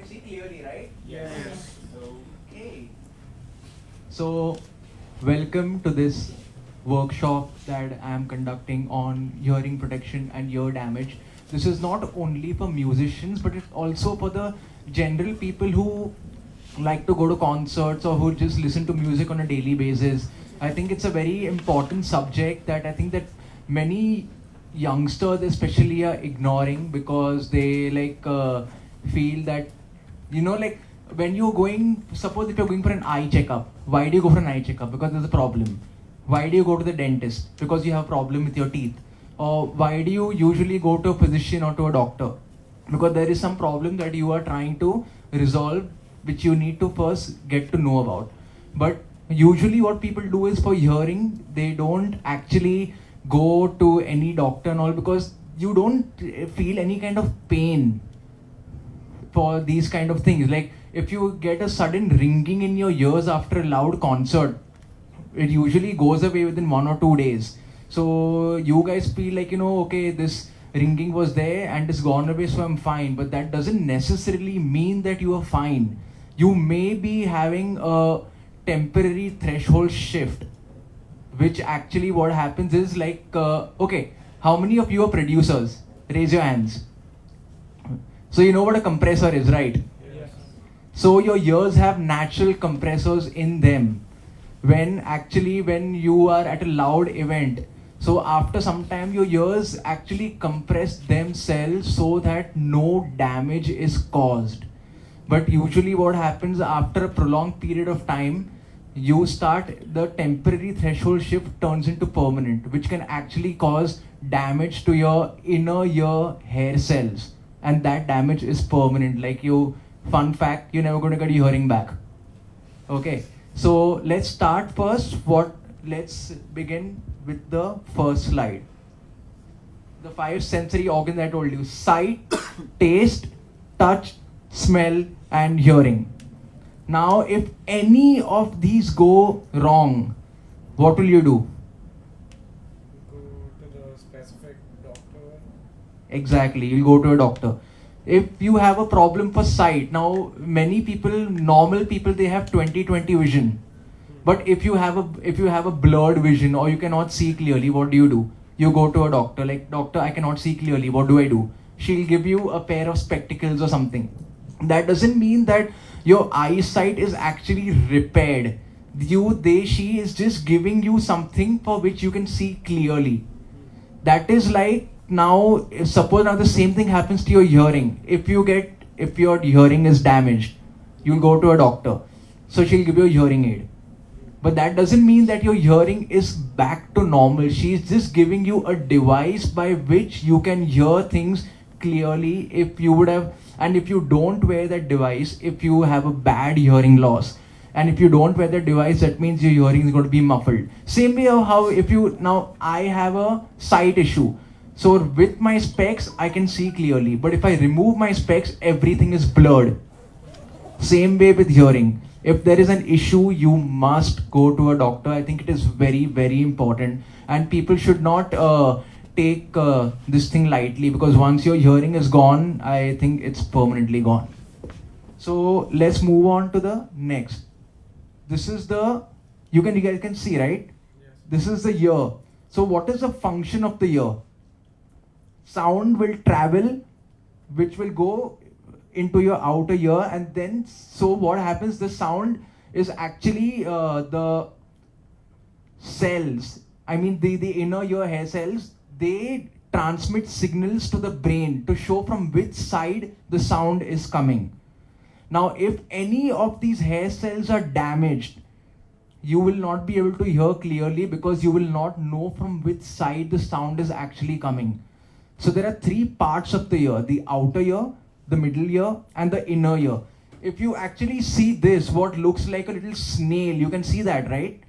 see clearly, right? Yes. Okay. So, welcome to this workshop that I am conducting on hearing protection and ear damage. This is not only for musicians, but it's also for the general people who like to go to concerts or who just listen to music on a daily basis. I think it's a very important subject that I think that many youngsters especially are ignoring because they feel that like when you're going, suppose if you're going for an eye checkup, why do you go for an eye checkup? Because there's a problem. Why do you go to the dentist? Because you have a problem with your teeth. Or why do you usually go to a physician or to a doctor? Because there is some problem that you are trying to resolve, which you need to first get to know about. But usually what people do is, for hearing, they don't actually go to any doctor and all, because you don't feel any kind of pain for these kind of things. Like if you get a sudden ringing in your ears after a loud concert, it usually goes away within 1 or 2 days. So you guys feel like, okay, this ringing was there and it's gone away, so I'm fine. But that doesn't necessarily mean that you are fine. You may be having a temporary threshold shift, which actually what happens is okay, how many of you are producers? Raise your hands. So you know what a compressor is, right? Yes. So your ears have natural compressors in them. When you are at a loud event, so after some time your ears actually compress themselves so that no damage is caused. But usually what happens after a prolonged period of time, the temporary threshold shift turns into permanent, which can actually cause damage to your inner ear hair cells. And that damage is permanent. Fun fact, you're never going to get your hearing back. Okay, so let's start first. Let's begin with the first slide. The 5 sensory organs I told you: sight, taste, touch, smell, and hearing. Now, if any of these go wrong, what will you do? Go to the specific doctor. Exactly, you'll go to a doctor. If you have a problem for sight, now many people, normal people, they have 20/20 vision. But if you have a blurred vision or you cannot see clearly, what do? You go to a doctor. Like, doctor, I cannot see clearly. What do I do? She'll give you a pair of spectacles or something. That doesn't mean that your eyesight is actually repaired. She is just giving you something for which you can see clearly. That is like, now suppose now the same thing happens to your hearing. If your hearing is damaged, you'll go to a doctor. So she'll give you a hearing aid. But that doesn't mean that your hearing is back to normal. She's just giving you a device by which you can hear things clearly. If you don't wear that device, if you have a bad hearing loss, and if you don't wear the device, that means your hearing is going to be muffled. Same way how I have a sight issue. So with my specs, I can see clearly. But if I remove my specs, everything is blurred. Same way with hearing. If there is an issue, you must go to a doctor. I think it is very, very important. And people should not take this thing lightly, because once your hearing is gone, I think it's permanently gone. So let's move on to the next. This is you guys can see, right? Yes. This is the ear. So what is the function of the ear? Sound will travel, which will go into your outer ear, and then so what happens, the sound is actually the cells, the inner ear hair cells, they transmit signals to the brain to show from which side the sound is coming. Now, if any of these hair cells are damaged, you will not be able to hear clearly, because you will not know from which side the sound is actually coming. So there are 3 parts of the ear: the outer ear, the middle ear, and the inner ear. If you actually see this, what looks like a little snail, you can see that, right?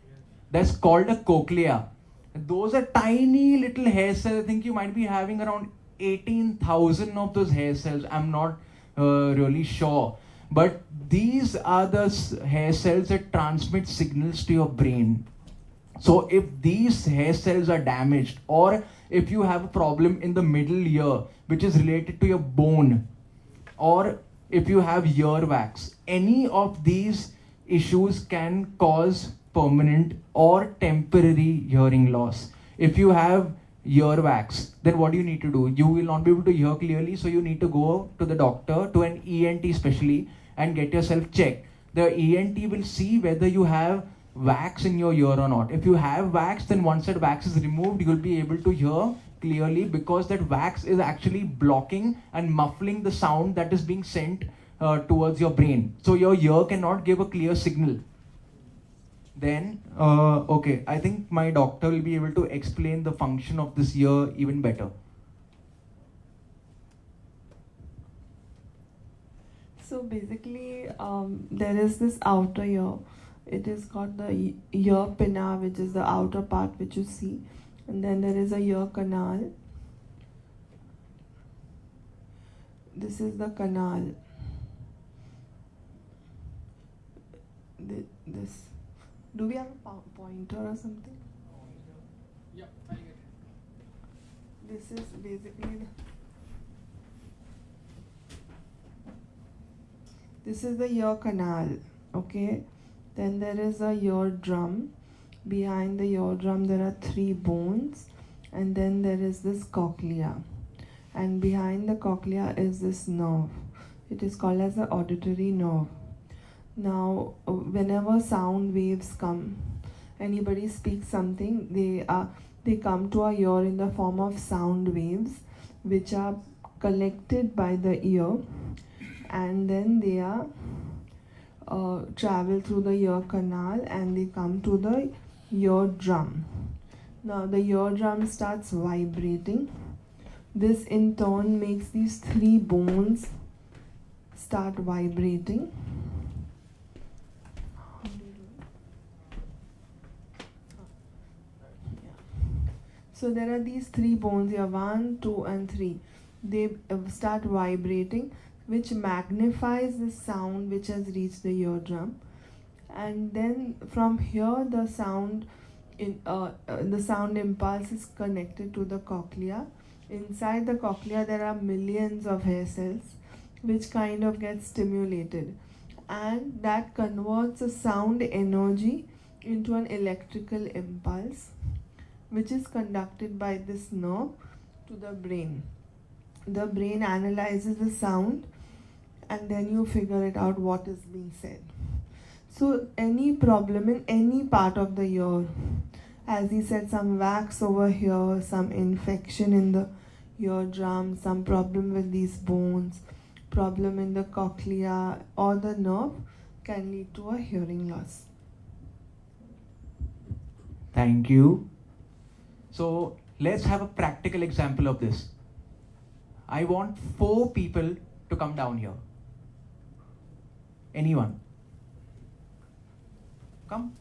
That's called a cochlea. Those are tiny little hair cells. I think you might be having around 18,000 of those hair cells. I'm not really sure. But these are the hair cells that transmit signals to your brain. So if these hair cells are damaged, or if you have a problem in the middle ear, which is related to your bone, or if you have ear wax. Any of these issues can cause permanent or temporary hearing loss. If you have ear wax, then what do you need to do? You will not be able to hear clearly, so you need to go to the doctor, to an ENT especially, and get yourself checked. The ENT will see whether you have wax in your ear or not. If you have wax, then once that wax is removed, you'll be able to hear clearly, because that wax is actually blocking and muffling the sound that is being sent towards your brain. So your ear cannot give a clear signal. Then, okay, I think my doctor will be able to explain the function of this ear even better. So basically, there is this outer ear. It is called the ear pinna, which is the outer part which you see. And then there is a ear canal. This is the canal. This. Do we have a pointer or something? Yeah, I get it. This is basically this is the ear canal, okay? Then there is a eardrum. Behind the eardrum there are 3 bones, and then there is this cochlea. And behind the cochlea is this nerve. It is called as the auditory nerve. Now, whenever sound waves come, anybody speaks something, they come to our ear in the form of sound waves, which are collected by the ear, and then they are travel through the ear canal and they come to the eardrum. Now the eardrum starts vibrating. This in turn makes these 3 bones start vibrating. So there are these 3 bones here, 1, 2 and 3. They start vibrating, which magnifies the sound which has reached the eardrum. And then from here the sound impulse is connected to the cochlea. Inside the cochlea there are millions of hair cells which kind of get stimulated, and that converts a sound energy into an electrical impulse, which is conducted by this nerve to the brain. The brain analyzes the sound and then you figure it out what is being said. So any problem in any part of the ear, as he said, some wax over here, some infection in the eardrum, some problem with these bones, problem in the cochlea or the nerve, can lead to a hearing loss. Thank you. So let's have a practical example of this. I want 4 people to come down here. Anyone? Come.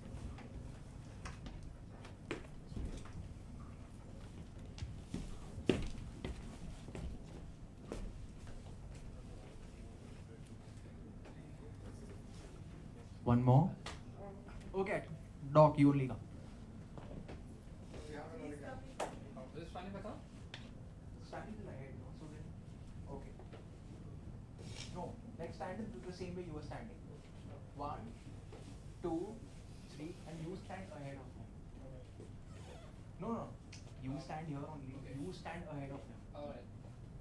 One more. Okay, Doc, you only come. Standing to the head, no? So then, okay. No, let's stand in the same way you were standing. 1, 2, 3, and you stand ahead of him. No, you stand here only. Okay. You stand ahead of him. Alright.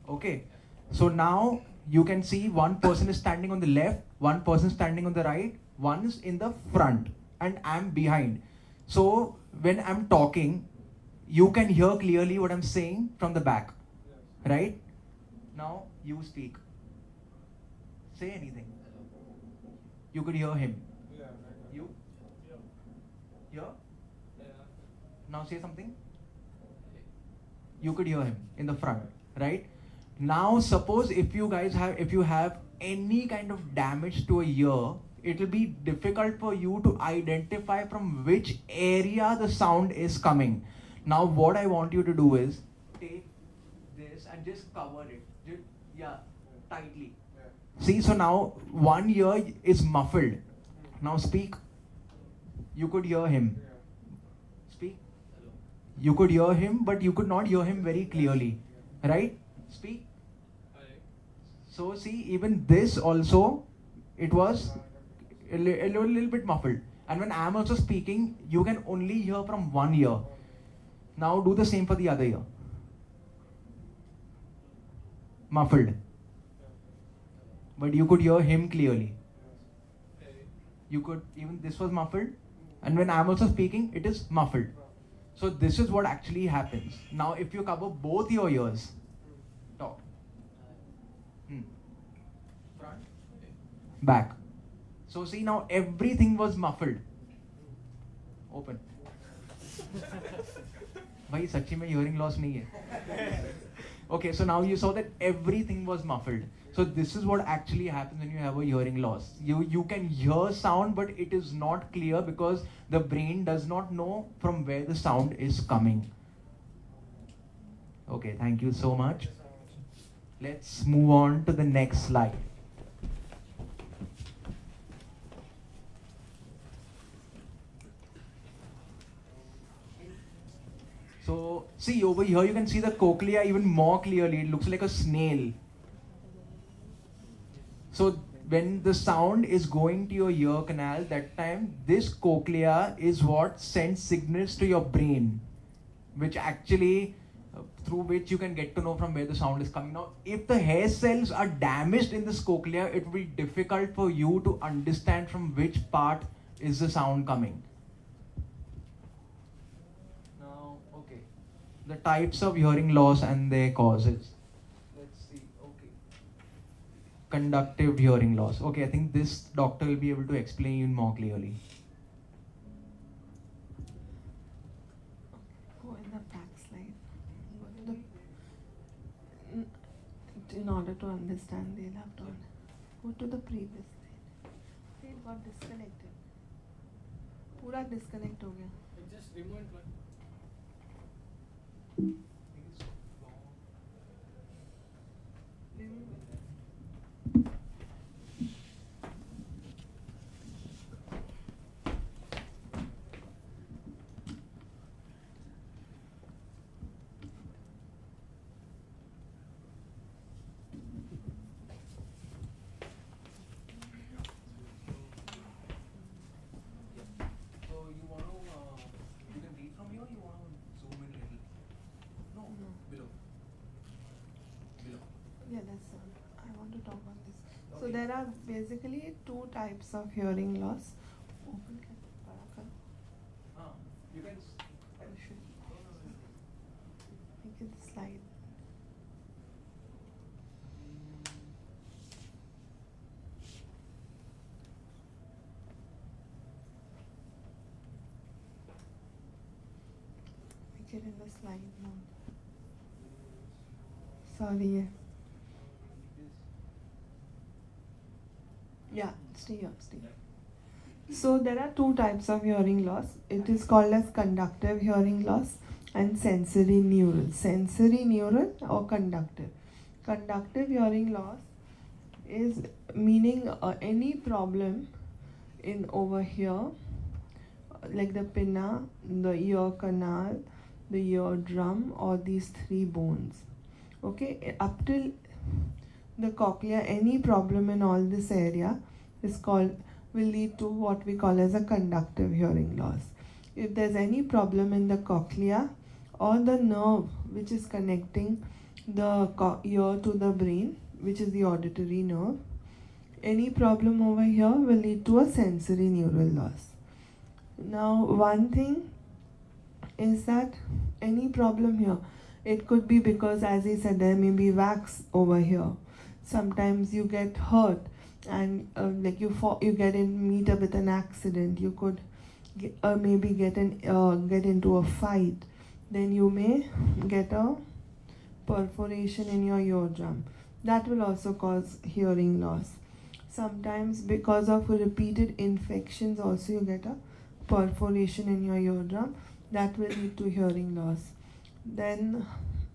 Okay. So now you can see one person is standing on the left, one person standing on the right, one is in the front, and I'm behind. So when I'm talking, you can hear clearly what I'm saying from the back. Yes. Right? Now you speak. Say anything. You could hear him. Yeah. You? Yeah. Here? Yeah. Now say something. You could hear him in the front, right? Now suppose if you have any kind of damage to a ear, it will be difficult for you to identify from which area the sound is coming. Now what I want you to do is take this and just cover it. Tightly. Yeah. See, so now one ear is muffled. Now speak. You could hear him. Yeah. Speak. Hello. You could hear him, but you could not hear him very clearly. Right? Speak. Hi. So see, even this also, it was a little bit muffled. And when I'm also speaking, you can only hear from one ear. Now do the same for the other ear. Muffled. But you could hear him clearly. You could, even this was muffled. And when I'm also speaking, it is muffled. So this is what actually happens. Now if you cover both your ears, talk. Front, back. So see, now everything was muffled. Open. भाई सच्ची में hearing loss नहीं है. Okay, so now you saw that everything was muffled. So this is what actually happens when you have a hearing loss. You can hear sound, but it is not clear because the brain does not know from where the sound is coming. Okay, thank you so much. Let's move on to the next slide. So see, over here you can see the cochlea even more clearly. It looks like a snail. So when the sound is going to your ear canal, that time this cochlea is what sends signals to your brain, which actually through which you can get to know from where the sound is coming. Now, if the hair cells are damaged in this cochlea, it will be difficult for you to understand from which part is the sound coming. Now, okay, the types of hearing loss and their causes. Let's see. Okay, conductive hearing loss. Okay, I think this doctor will be able to explain even more clearly. Go in the back slide. In order to understand, they'll have to go to the previous slide. It got disconnected. पूरा disconnect हो गया. Just remove it. Yeah, that's all. I want to talk on this. Okay. So there are basically two types of hearing loss. Open You can make it slide. Make it in the slide mode. Sorry. Yeah, stay here, stay here. So there are two types of hearing loss. It is called as conductive hearing loss and sensory neural. Sensory neural or conductive. Conductive hearing loss is meaning any problem in over here, like the pinna, the ear canal, the eardrum, or these three bones. Okay, up till the cochlea, any problem in all this area is called, will lead to what we call as a conductive hearing loss. If there's any problem in the cochlea or the nerve which is connecting the ear to the brain, which is the auditory nerve, any problem over here will lead to a sensory neural loss. Now, one thing is that any problem here, it could be because, as he said, there may be wax over here. Sometimes you get hurt and like you get meet up with an accident. You could maybe get into a fight. Then you may get a perforation in your eardrum. That will also cause hearing loss. Sometimes because of repeated infections also you get a perforation in your eardrum. That will lead to hearing loss. Then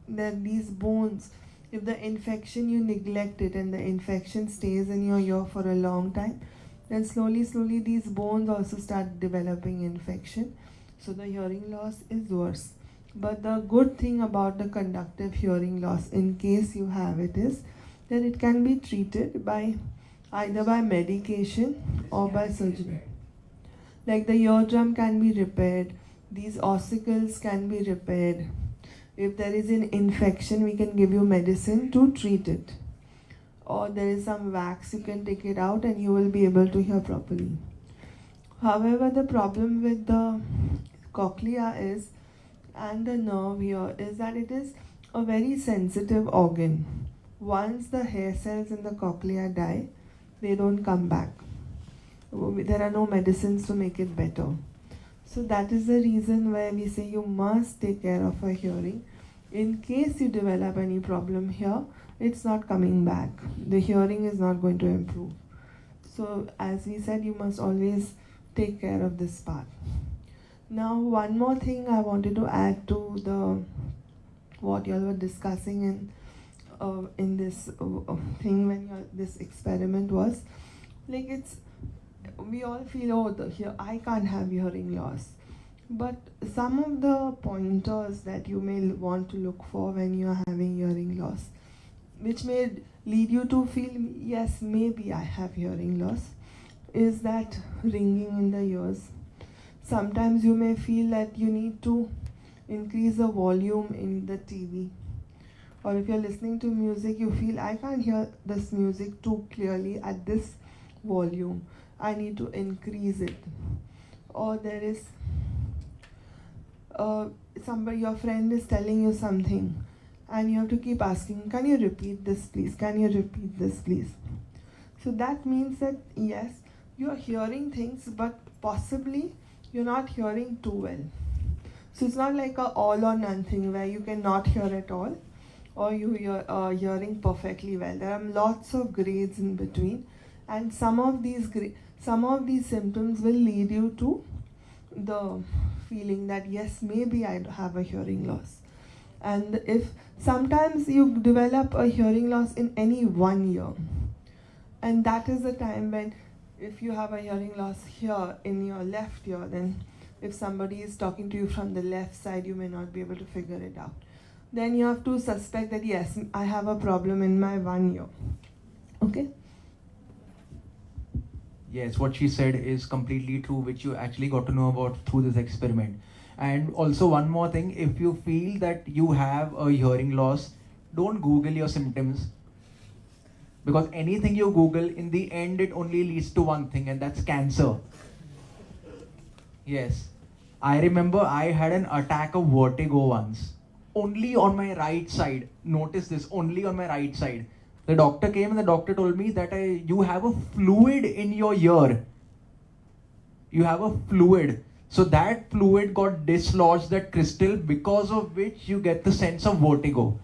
these bones, if the infection you neglect it and the infection stays in your ear for a long time, then slowly these bones also start developing infection. So the hearing loss is worse. But the good thing about the conductive hearing loss, in case you have it, is then it can be treated by either by medication or by surgery. Like the eardrum can be repaired, these ossicles can be repaired. If there is an infection, we can give you medicine to treat it. Or there is some wax, you can take it out and you will be able to hear properly. However, the problem with the cochlea is, and the nerve here, is that it is a very sensitive organ. Once the hair cells in the cochlea die, they don't come back. There are no medicines to make it better. So that is the reason why we say you must take care of your hearing. In case you develop any problem here, it's not coming back. The hearing is not going to improve. So as we said, you must always take care of this part. Now, one more thing I wanted to add to the what you all were discussing in this thing when this experiment was, like, it's, we all feel, oh, I can't have hearing loss. But some of the pointers that you may want to look for when you are having hearing loss, which may lead you to feel, yes, maybe I have hearing loss, is that ringing in the ears. Sometimes you may feel that you need to increase the volume in the TV. Or if you're listening to music, you feel, I can't hear this music too clearly at this volume. I need to increase it. Or there is somebody, your friend is telling you something, and you have to keep asking, can you repeat this please? Can you repeat this please? So that means that yes, you are hearing things, but possibly you're not hearing too well. So it's not like a all or none thing where you cannot hear at all, or you are hearing perfectly well. There are lots of grades in between, and some of these symptoms will lead you to the feeling that yes, maybe I have a hearing loss. And if sometimes you develop a hearing loss in any 1 year, and that is the time when, if you have a hearing loss here in your left ear, then if somebody is talking to you from the left side, you may not be able to figure it out. Then you have to suspect that yes, I have a problem in my 1 ear. Okay? Yes, what she said is completely true, which you actually got to know about through this experiment. And also one more thing, if you feel that you have a hearing loss, don't Google your symptoms. Because anything you Google, in the end, it only leads to one thing, and that's cancer. Yes. I remember I had an attack of vertigo once. Only on my right side. Notice this, only on my right side. The doctor came and the doctor told me that you have a fluid in your ear. You have a fluid. So that fluid got dislodged, that crystal, because of which you get the sense of vertigo.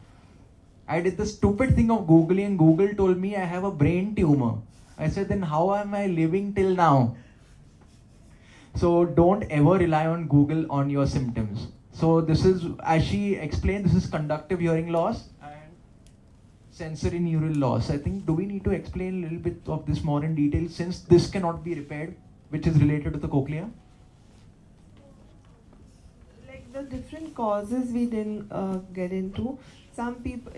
I did the stupid thing of Googling, and Google told me I have a brain tumor. I said, then how am I living till now? So don't ever rely on Google on your symptoms. So this is, as she explained, this is conductive hearing loss and sensory neural loss. I think, do we need to explain a little bit of this more in detail, since this cannot be repaired, which is related to the cochlea? Like the different causes we didn't get into. Some people,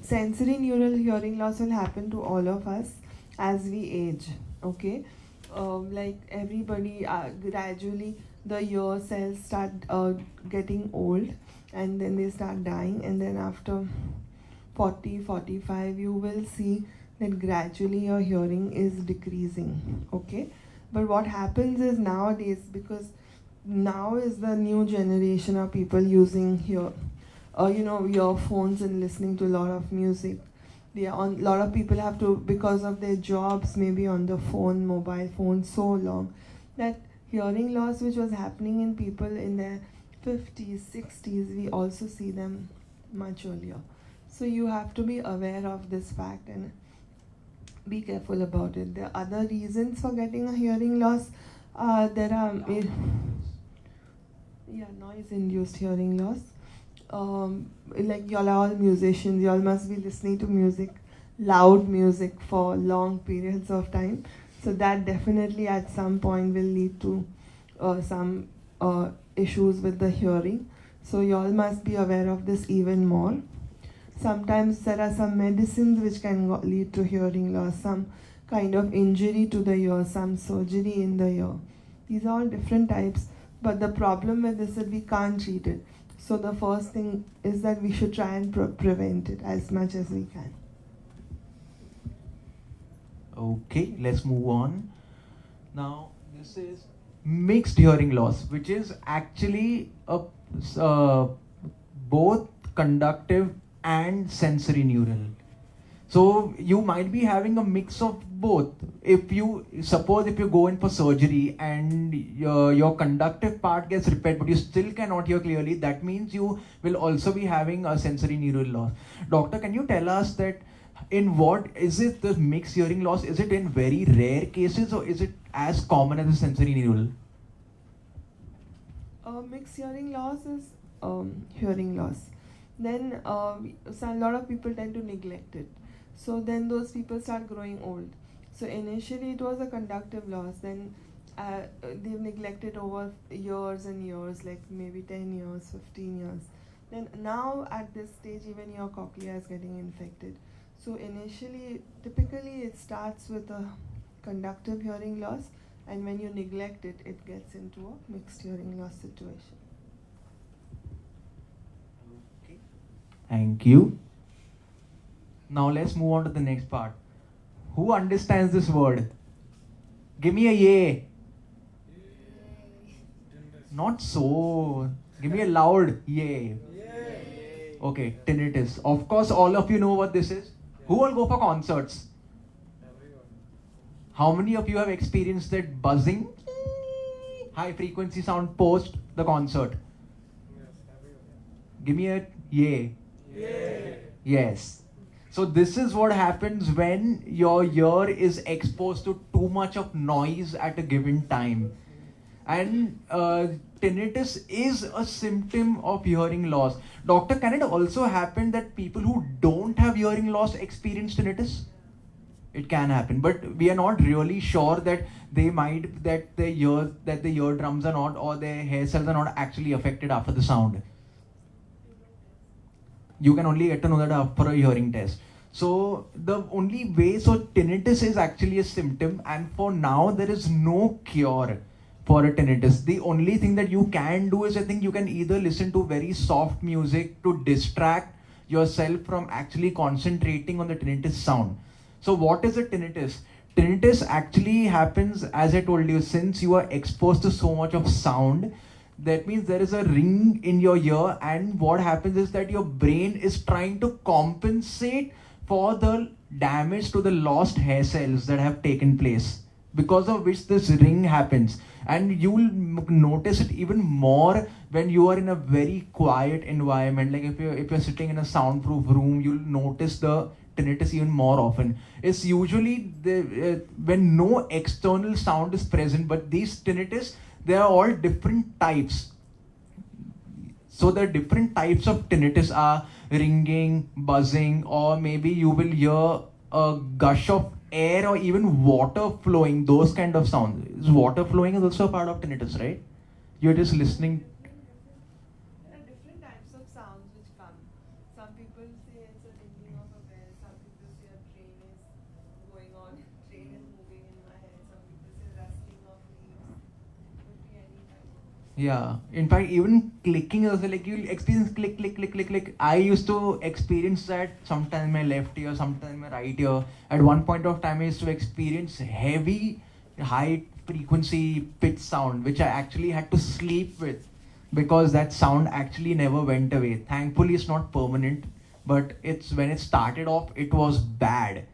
sensory neural hearing loss will happen to all of us as we age. Okay, like everybody, gradually the ear cells start getting old, and then they start dying, and then after 40-45 you will see that gradually your hearing is decreasing. Okay, but what happens is nowadays, because now is the new generation of people using earphones and listening to a lot of music. A lot of people have to, because of their jobs, maybe on the phone, mobile phone, so long that hearing loss, which was happening in people in their 50s, 60s, we also see them much earlier. So you have to be aware of this fact and be careful about it. There are other reasons for getting a hearing loss. There are noise-induced hearing loss. Like y'all are all musicians, y'all must be listening to music, loud music for long periods of time. So that definitely at some point will lead to some issues with the hearing. So y'all must be aware of this even more. Sometimes there are some medicines which can lead to hearing loss, some kind of injury to the ear, some surgery in the ear. These are all different types, but the problem with this is that we can't treat it. So the first thing is that we should try and prevent it as much as we can. Okay, let's move on. Now, this is mixed hearing loss, which is actually both conductive and sensory neural. So you might be having a mix of both. If you go in for surgery and your conductive part gets repaired, but you still cannot hear clearly, that means you will also be having a sensory neural loss. Doctor, can you tell us that in what is it the mixed hearing loss? Is it in very rare cases or is it as common as a sensory neural? Mixed hearing loss is hearing loss. Then so a lot of people tend to neglect it. So then those people start growing old. So initially it was a conductive loss. Then they've neglected over years and years, like maybe 10 years, 15 years. Then now at this stage, even your cochlea is getting infected. So initially, typically it starts with a conductive hearing loss, and when you neglect it, it gets into a mixed hearing loss situation. Okay. Thank you. Now let's move on to the next part. Who understands this word? Give me a yay. Not so. Give me a loud yay. Okay, tinnitus. Of course, all of you know what this is. Who will go for concerts? How many of you have experienced that buzzing, high frequency sound post the concert? Give me a yay. Yes. So this is what happens when your ear is exposed to too much of noise at a given time. And tinnitus is a symptom of hearing loss. Doctor, can it also happen that people who don't have hearing loss experience tinnitus? It can happen, but we are not really sure that the eardrums are not, or their hair cells are not actually affected after the sound. You can only get to know that after a hearing test. So the only way, so tinnitus is actually a symptom, and for now there is no cure for a tinnitus. The only thing that you can do is, I think you can either listen to very soft music to distract yourself from actually concentrating on the tinnitus sound. So what is a tinnitus? Tinnitus actually happens, as I told you, since you are exposed to so much of sound. That means there is a ring in your ear, and what happens is that your brain is trying to compensate for the damage to the lost hair cells that have taken place, because of which this ring happens. And you will notice it even more when you are in a very quiet environment. Like if you're sitting in a soundproof room, you'll notice the tinnitus even more often. It's usually when no external sound is present, but these tinnitus, they are all different types. So the different types of tinnitus are ringing, buzzing, or maybe you will hear a gush of air or even water flowing, those kind of sounds. Water flowing is also a part of tinnitus, right? You're just listening. There are different types of sounds which come. Some people say it's a ringing of a bell, some people say a train is going on, train is moving in my head, some people say rustling of leaves. It could be any type. Yeah, in fact, even clicking also, like you'll experience click, click, click, click, click. I used to experience that sometimes in my left ear, sometimes in my right ear. At one point of time, I used to experience heavy, high frequency pitch sound, which I actually had to sleep with, because that sound actually never went away. Thankfully, it's not permanent, but it's when it started off, it was bad.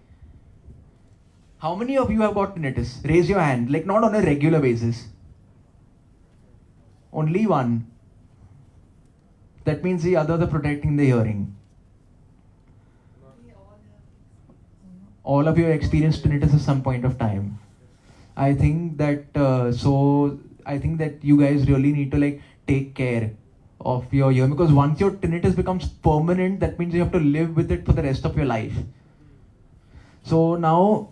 How many of you have got tinnitus? Raise your hand, like not on a regular basis. Only one. That means the others are protecting the hearing. All of you experienced tinnitus at some point of time. I think that I think that you guys really need to like take care of your hearing, because once your tinnitus becomes permanent, that means you have to live with it for the rest of your life. So now,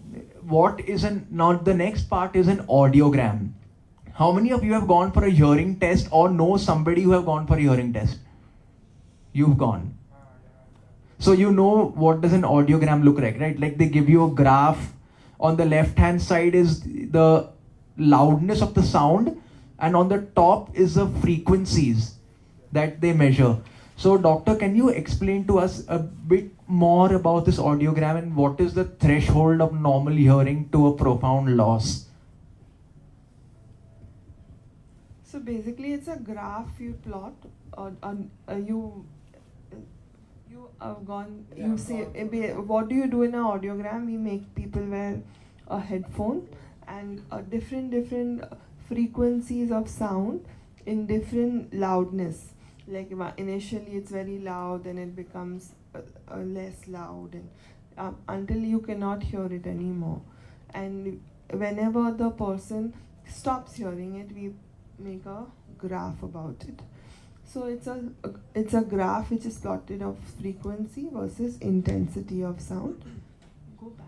now the next part is an audiogram. How many of you have gone for a hearing test or know somebody who have gone for a hearing test? You've gone. So you know what does an audiogram look like, right? Like they give you a graph. On the left hand side is the loudness of the sound, and on the top is the frequencies that they measure. So doctor, can you explain to us a bit more about this audiogram and what is the threshold of normal hearing to a profound loss? So basically, it's a graph you plot, or you have gone. You say, what do you do in an audiogram? We make people wear a headphone and different frequencies of sound in different loudness. Like initially, it's very loud, then it becomes less loud, and until you cannot hear it anymore. And whenever the person stops hearing it, we make a graph about it. So it's a graph which is plotted of frequency versus intensity of sound. Go back.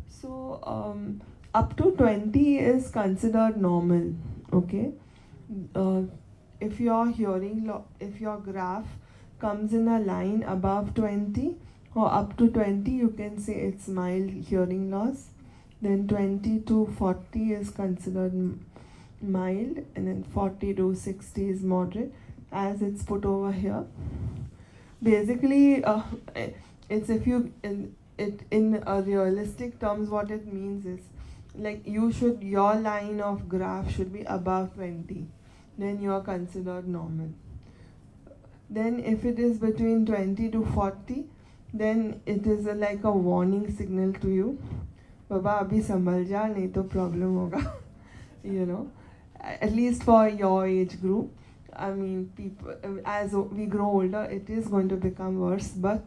So up to 20 is considered normal. Okay. If your if your graph comes in a line above 20 or up to 20, you can say it's mild hearing loss. Then 20 to 40 is considered mild, and then 40 to 60 is moderate, as it's put over here. Basically, it's if you in a realistic terms, what it means is like your line of graph should be above 20, then you are considered normal. Then if it is between 20 to 40, then it is like a warning signal to you. Baba, abhi sambhal ja, nahi to problem hoga. You know, at least for your age group. I mean, people, as we grow older, it is going to become worse. But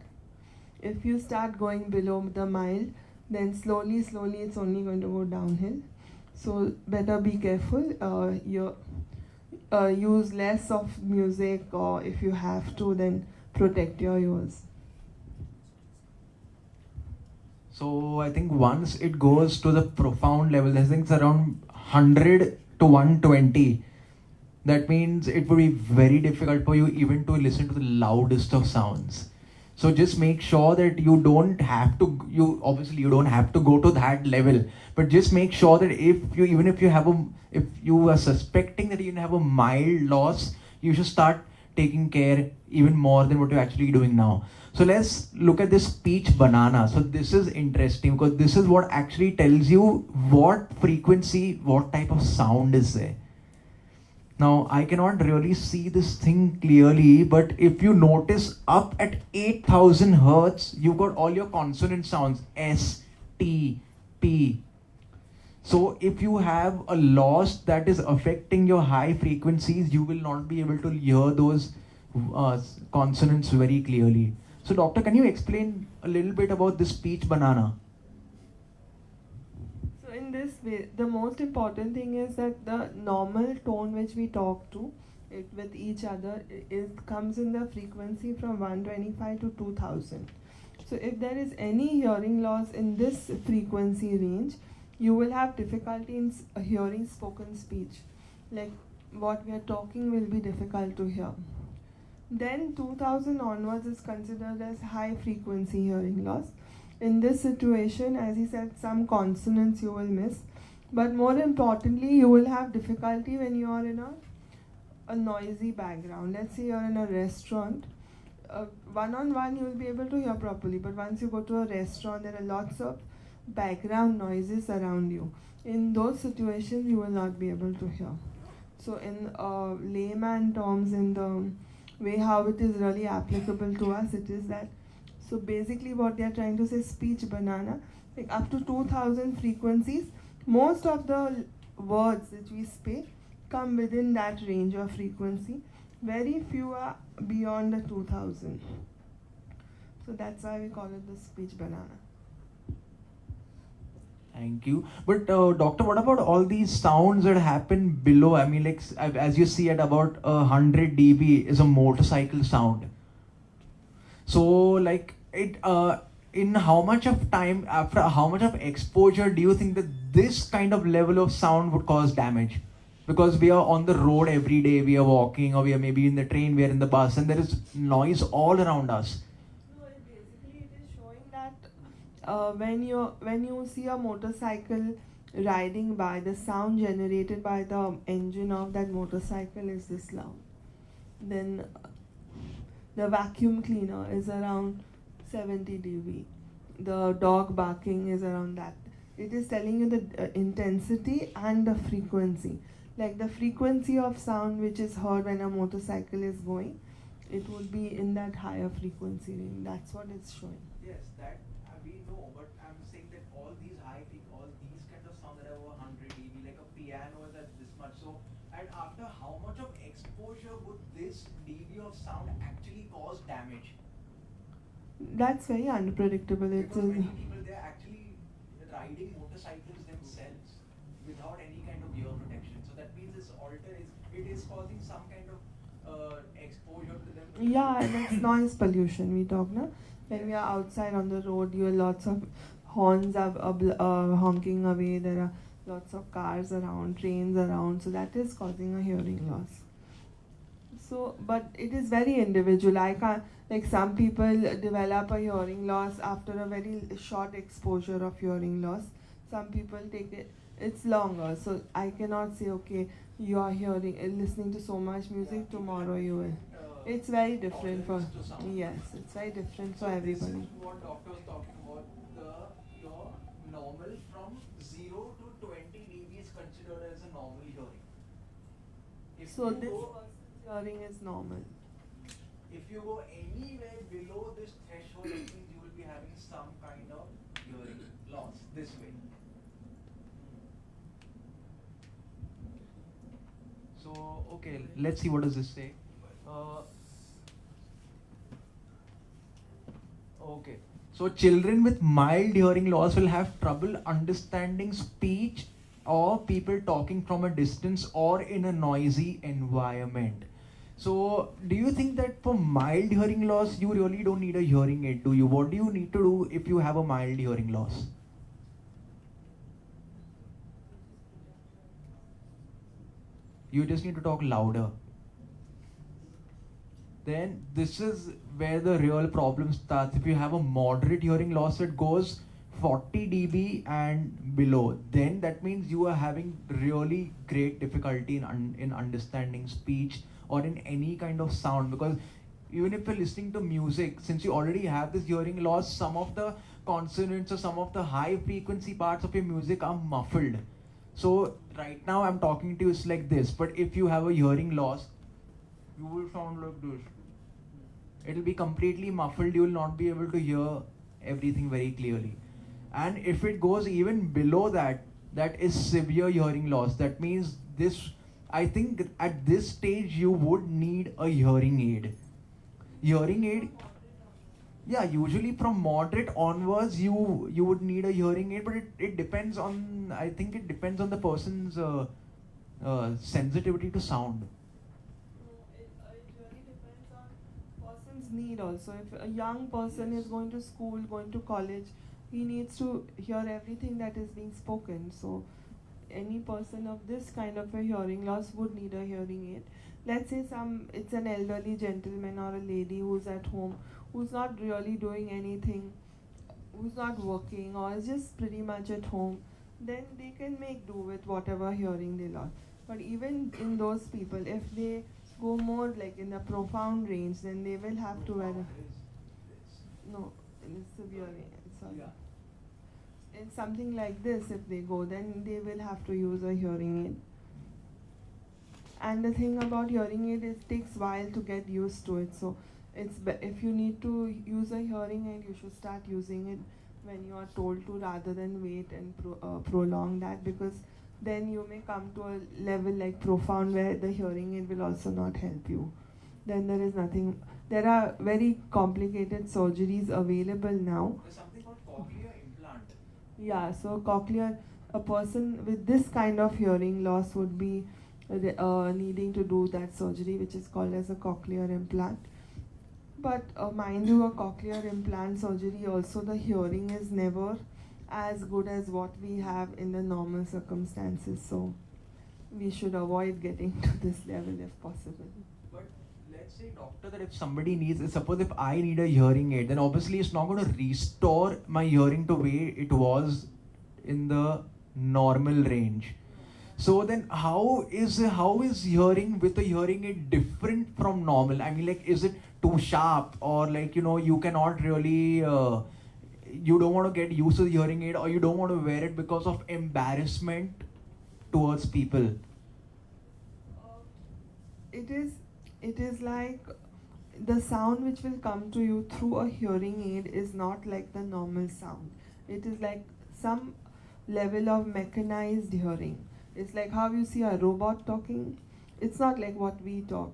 if you start going below the mild, then slowly it's only going to go downhill. So better be careful. Use less of music, or if you have to, then protect your ears. So I think once it goes to the profound level, I think it's around 100 to 120. That means it would be very difficult for you even to listen to the loudest of sounds. So just make sure that you don't have to, you don't have to go to that level, but just make sure that if you are suspecting that you have a mild loss, you should start taking care even more than what you're actually doing now. So let's look at this speech banana. So this is interesting because this is what actually tells you what frequency, what type of sound is there. Now, I cannot really see this thing clearly, but if you notice up at 8000 hertz, you've got all your consonant sounds, S, T, P. So if you have a loss that is affecting your high frequencies, you will not be able to hear those consonants very clearly. So doctor, can you explain a little bit about this speech banana? In this way, the most important thing is that the normal tone which we talk to with each other comes in the frequency from 125 to 2000. So if there is any hearing loss in this frequency range, you will have difficulty in hearing spoken speech. Like what we are talking will be difficult to hear. Then 2000 onwards is considered as high frequency hearing loss. In this situation, as he said, some consonants you will miss, but more importantly, you will have difficulty when you are in a noisy background. Let's say you're in a restaurant. One-on-one, you will be able to hear properly, but once you go to a restaurant, there are lots of background noises around you. In those situations, you will not be able to hear. So in layman terms, in the way how it is really applicable to us, it is that, so basically what they are trying to say, speech banana, like up to 2000 frequencies, most of the words that we speak come within that range of frequency. Very few are beyond the 2000. So that's why we call it the speech banana. Thank you. But doctor, what about all these sounds that happen below? I mean, like as you see at about 100 dB is a motorcycle sound. So like it in how much of time, after how much of exposure do you think that this kind of level of sound would cause damage? because we are on the road every day, we are walking, or we are maybe in the train, we are in the bus, and there is noise all around us. No, basically it is showing that when you see a motorcycle riding by, the sound generated by the engine of that motorcycle is this loud. Then the vacuum cleaner is around 70 dB. The dog barking is around that. It is telling you the intensity and the frequency. Like the frequency of sound which is heard when a motorcycle is going, it would be in that higher frequency range. That's what it's showing. Yes, that we know, but I'm saying that all these all these kind of sound that are over 100 dB, like a piano is at this much. So, and after how much of exposure would this dB of sound actually cause damage? That's very unpredictable. Because many people, they're actually riding motorcycles themselves without any kind of ear protection. So that means it is causing some kind of exposure to them. Yeah, and it's noise pollution we talk now. When we are outside on the road, you have lots of horns are honking away. There are lots of cars around, trains around. So that is causing a hearing loss. So, but it is very individual. I can't, like some people develop a hearing loss after a very short exposure of hearing loss. Some people take it's longer. So I cannot say, okay, you are listening to so much music, tomorrow you will. It's very different for, yes, it's very different for everybody. This is what doctor was talking about, your normal from 0 to 20 dB is considered as a normal hearing. So this person's hearing is normal. If you go anywhere below this threshold, it means you will be having some kind of hearing loss this way. So, okay, let's see what does this say. Okay, so children with mild hearing loss will have trouble understanding speech or people talking from a distance or in a noisy environment. So, do you think that for mild hearing loss, you really don't need a hearing aid, do you? What do you need to do if you have a mild hearing loss? You just need to talk louder. Then this is where the real problem starts. If you have a moderate hearing loss, it goes 40 dB and below. Then that means you are having really great difficulty in understanding speech or in any kind of sound, because even if you're listening to music, since you already have this hearing loss, some of the consonants or some of the high frequency parts of your music are muffled. So right now I'm talking to you, it's like this, but if you have a hearing loss, you will sound like this. It will be completely muffled, you will not be able to hear everything very clearly. And if it goes even below that, that is severe hearing loss. That means this, I think at this stage you would need a hearing aid. Hearing aid, yeah, usually from moderate onwards you would need a hearing aid, but it depends on, I think it depends on the person's sensitivity to sound. It really depends on person's need also. If a young person is going to school, going to college, he needs to hear everything that is being spoken. So any person of this kind of a hearing loss would need a hearing aid. Let's say it's an elderly gentleman or a lady who's at home, who's not really doing anything, who's not working or is just pretty much at home, then they can make do with whatever hearing they lost. But even in those people, if they go more like in the profound range, then they will have to wear no, it's severe, sorry. Yeah. It's something like this. If they go, then they will have to use a hearing aid. And the thing about hearing aid is it takes a while to get used to it. So if you need to use a hearing aid, you should start using it when you are told to, rather than wait and prolong that, because then you may come to a level like profound where the hearing aid will also not help you. Then there is nothing. There are very complicated surgeries available now. There's something called cochlear implant. Yeah, so a person with this kind of hearing loss would be needing to do that surgery, which is called as a cochlear implant. But mind you, a cochlear implant surgery also, the hearing is never as good as what we have in the normal circumstances. So we should avoid getting to this level if possible. But let's say, doctor, that if somebody needs, suppose if I need a hearing aid, then obviously it's not going to restore my hearing to way it was in the normal range. So then, how is hearing with a hearing aid different from normal? I mean, like, is it too sharp, or like, you cannot really, you don't want to get used to the hearing aid, or you don't want to wear it because of embarrassment towards people? It is like the sound which will come to you through a hearing aid is not like the normal sound. It is like some level of mechanized hearing. It's like how you see a robot talking. It's not like what we talk.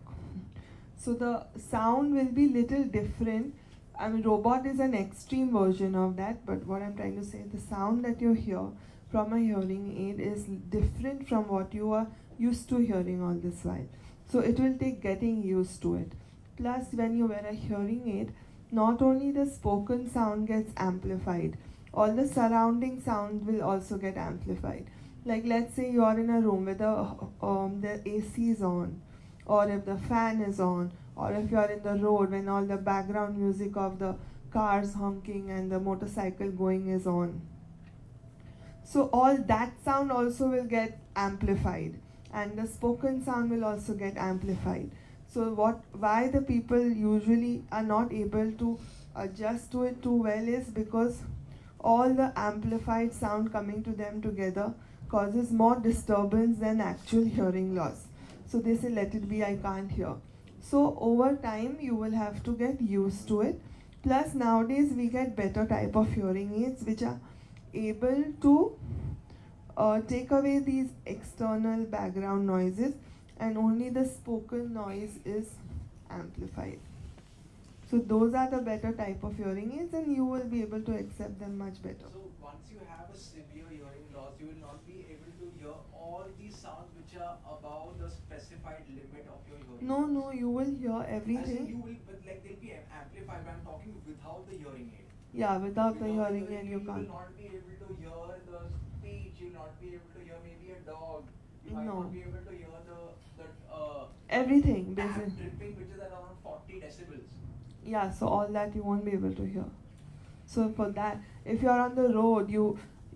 So the sound will be little different. I mean, robot is an extreme version of that, but what I'm trying to say, the sound that you hear from a hearing aid is different from what you are used to hearing all this while. So it will take getting used to it. Plus, when you wear a hearing aid, not only the spoken sound gets amplified, all the surrounding sound will also get amplified. Like, let's say you are in a room where the AC is on, or if the fan is on, or if you are in the road when all the background music of the cars honking and the motorcycle going is on. So all that sound also will get amplified, and the spoken sound will also get amplified. So why the people usually are not able to adjust to it too well is because all the amplified sound coming to them together causes more disturbance than actual hearing loss. So they say, let it be, I can't hear. So over time you will have to get used to it. Plus nowadays we get better type of hearing aids which are able to take away these external background noises, and only the spoken noise is amplified. So those are the better type of hearing aids, and you will be able to accept them much better. So once you have a severe hearing loss, you will not be able to hear all these sounds which are above the specified limit of your hearing. No, you will hear everything. You will, but like they'll be amplified. But I'm talking without the hearing aid. Yeah, without the hearing aid you can't. You will not be able to hear the speech. You will not be able to hear maybe a dog. You might No. not be able to hear Everything, tap basically. dripping, which is at around 40 decibels. Yeah, so all that you won't be able to hear. So for that, if you are on the road, if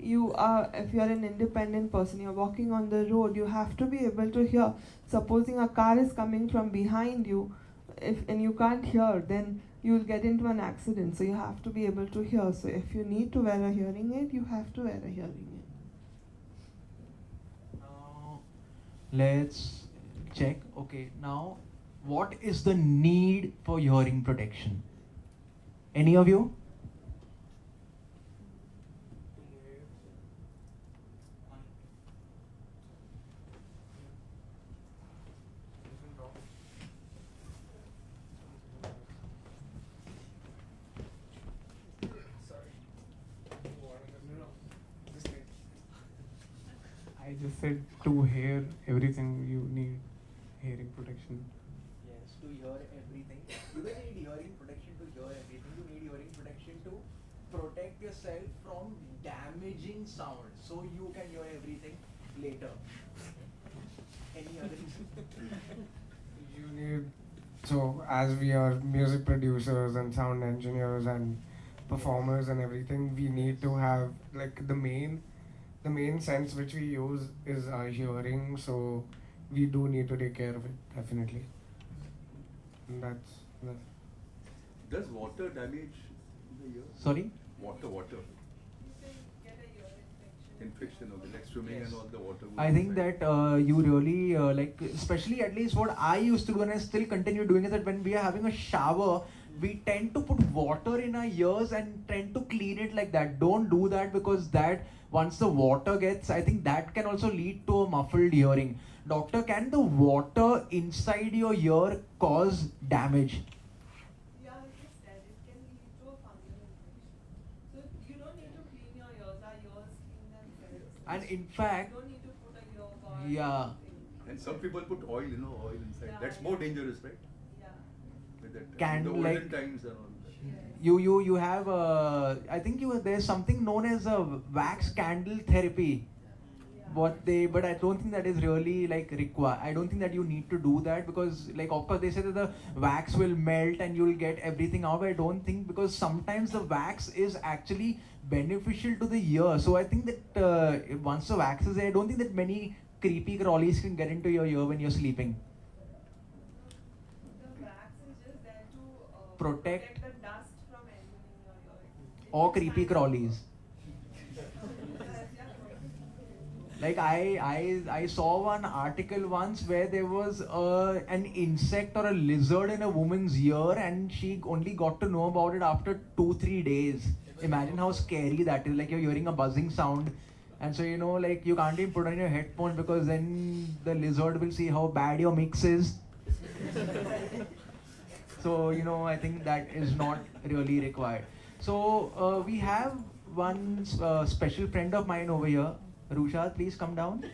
you are an independent person, you're walking on the road, you have to be able to hear. Supposing a car is coming from behind you, and you can't hear, then you will get into an accident. So you have to be able to hear. So if you need to wear a hearing aid, you have to wear a hearing aid. Now, let's check. Okay, now what is the need for hearing protection? Any of you? I just said to hear everything you need hearing protection. Yes, to hear everything. You don't need hearing protection to hear everything. You need hearing protection to protect yourself from damaging sound, so you can hear everything later. Any other reason? You need, so as we are music producers and sound engineers and performers and everything, we need to have like the main sense which we use is our hearing, so we do need to take care of it, definitely. And that's that. Does water damage the ear? Sorry? Water. Infection of the like swimming Yes. and all the water. I think that you really like, especially at least what I used to do and I still continue doing is that when we are having a shower, we tend to put water in our ears and tend to clean it like that. Don't do that, because that once the water gets, I think that can also lead to a muffled hearing. Doctor, can the water inside your ear cause damage? Yeah, I just said it can lead to a fungal infection. So you don't need to clean your ears. Our ears clean themselves. And in fact, You don't need to put a earbud. Yeah. And some people put oil inside. Yeah, That's yeah. more dangerous, right? Yeah. With that, Can, in the olden like- times and all that. you have I think there's something known as a wax candle therapy. Yeah. but I don't think that is really like required. I don't think that you need to do that, because like of course they say that the wax will melt and you'll get everything out. But I don't think, because sometimes the wax is actually beneficial to the ear. So I think that once the wax is there, I don't think that many creepy crawlies can get into your ear when you're sleeping. The wax is just there to Protect the dust from entering your ear. or creepy crawlies. Like I saw one article once where there was an insect or a lizard in a woman's ear, and she only got to know about it after 2-3 days. Imagine how scary that is. Like you're hearing a buzzing sound, and so like you can't even put on your headphones, because then the lizard will see how bad your mix is. So I think that is not really required. So we have one special friend of mine over here. Rushad, please come down.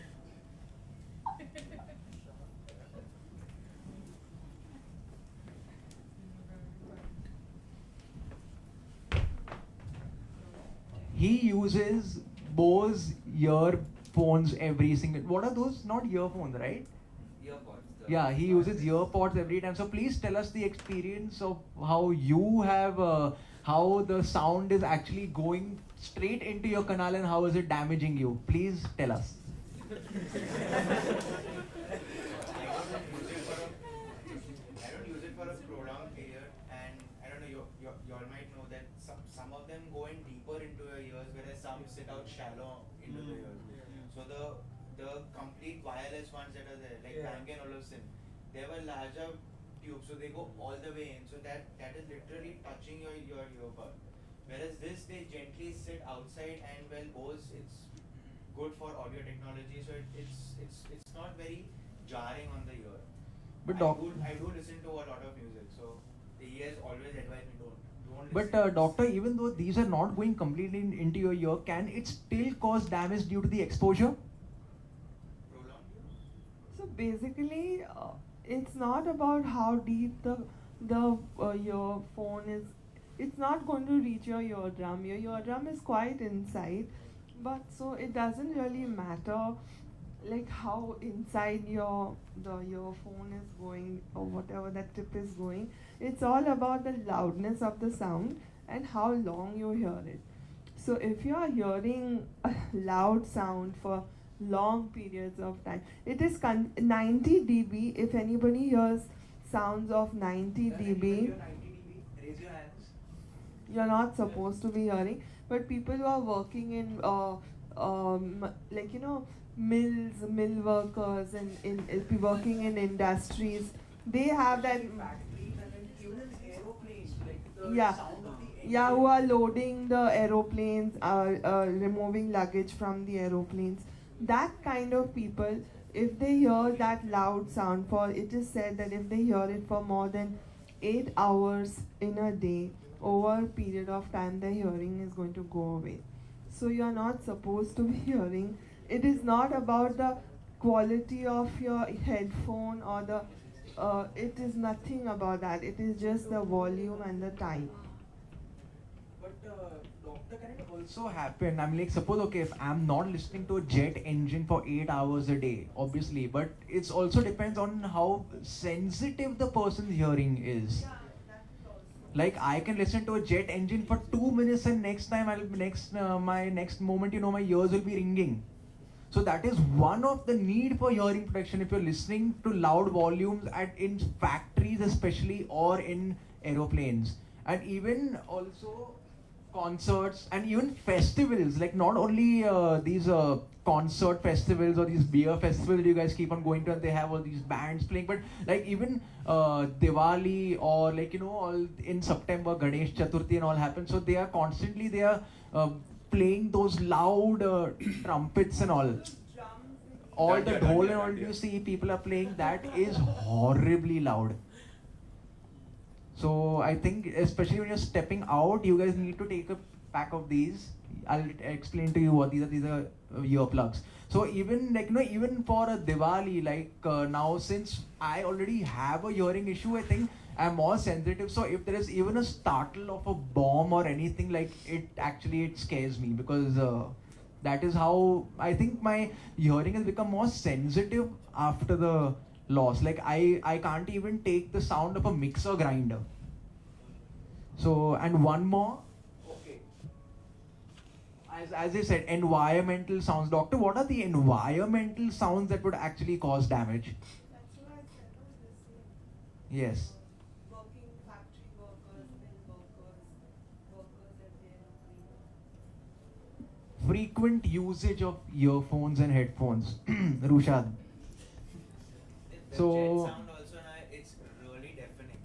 He uses Bose earphones every single. What are those? Not earphones, right? Earpods. Yeah, he uses earpods every time. So please tell us the experience of how you have, how the sound is actually going straight into your canal and how is it damaging you. Please tell us. I don't use it for a prolonged period, and I don't know, you all might know that some of them go in deeper into your ears, whereas some sit out shallow into the ears. So the complete wireless ones that are there, like Bang & Olufsen, they have a larger tube, so they go all the way in. So that is literally touching your earbud. Whereas this, they gently sit outside, and well, Bose, it's good for audio technology, so it's not very jarring on the ear. But I do listen to a lot of music, so he has always advised me don't But listen. doctor, even though these are not going completely into your ear, can it still cause damage due to the exposure? Prolonged use? So basically, it's not about how deep the your phone is. It's not going to reach your eardrum. Your eardrum is quite inside, but so it doesn't really matter like how inside your phone is going or whatever that tip is going. It's all about the loudness of the sound and how long you hear it. So if you are hearing a loud sound for long periods of time, it is 90 dB. If anybody hears sounds of 90 dB, Raise your hands. you're not supposed to be hearing. But people who are working in like mills, mill workers, and working in industries, they have that. Yeah, who are loading the aeroplanes, removing luggage from the aeroplanes. That kind of people, if they hear that loud sound for, it is said that if they hear it for more than 8 hours in a day, over a period of time, their hearing is going to go away. So you are not supposed to be hearing. It is not about the quality of your headphone or the. It is nothing about that. It is just the volume and the type. But doctor, can it also happen? I mean, like, suppose if I'm not listening to a jet engine for 8 hours a day, obviously, but it's also depends on how sensitive the person's hearing is. Like I can listen to a jet engine for 2 minutes, and next time my next moment, my ears will be ringing. So that is one of the need for hearing protection if you're listening to loud volumes in factories especially, or in aeroplanes, and even also concerts and even festivals. Like not only these concert festivals or these beer festivals that you guys keep on going to, and they have all these bands playing, but like even Diwali, or like all in September Ganesh Chaturthi and all happen, so they are constantly playing those loud trumpets and all the dhol and all you see people are playing, that is horribly loud. So I think especially when you're stepping out, you guys need to take a pack of these. I'll explain to you what these are earplugs. So even even for a Diwali, now since I already have a hearing issue, I think I'm more sensitive. So if there is even a startle of a bomb or anything, it scares me, because That is how I think my hearing has become more sensitive after the loss. Like I can't even take the sound of a mixer grinder. So, and one more. Okay. As I said, environmental sounds. Doctor, what are the environmental sounds that would actually cause damage? That's what I said, was listening. Yes. Working factory workers, mill workers, workers at the end of the Frequent usage of earphones and headphones. Rushad. The So- jet sound also now, it's really deafening.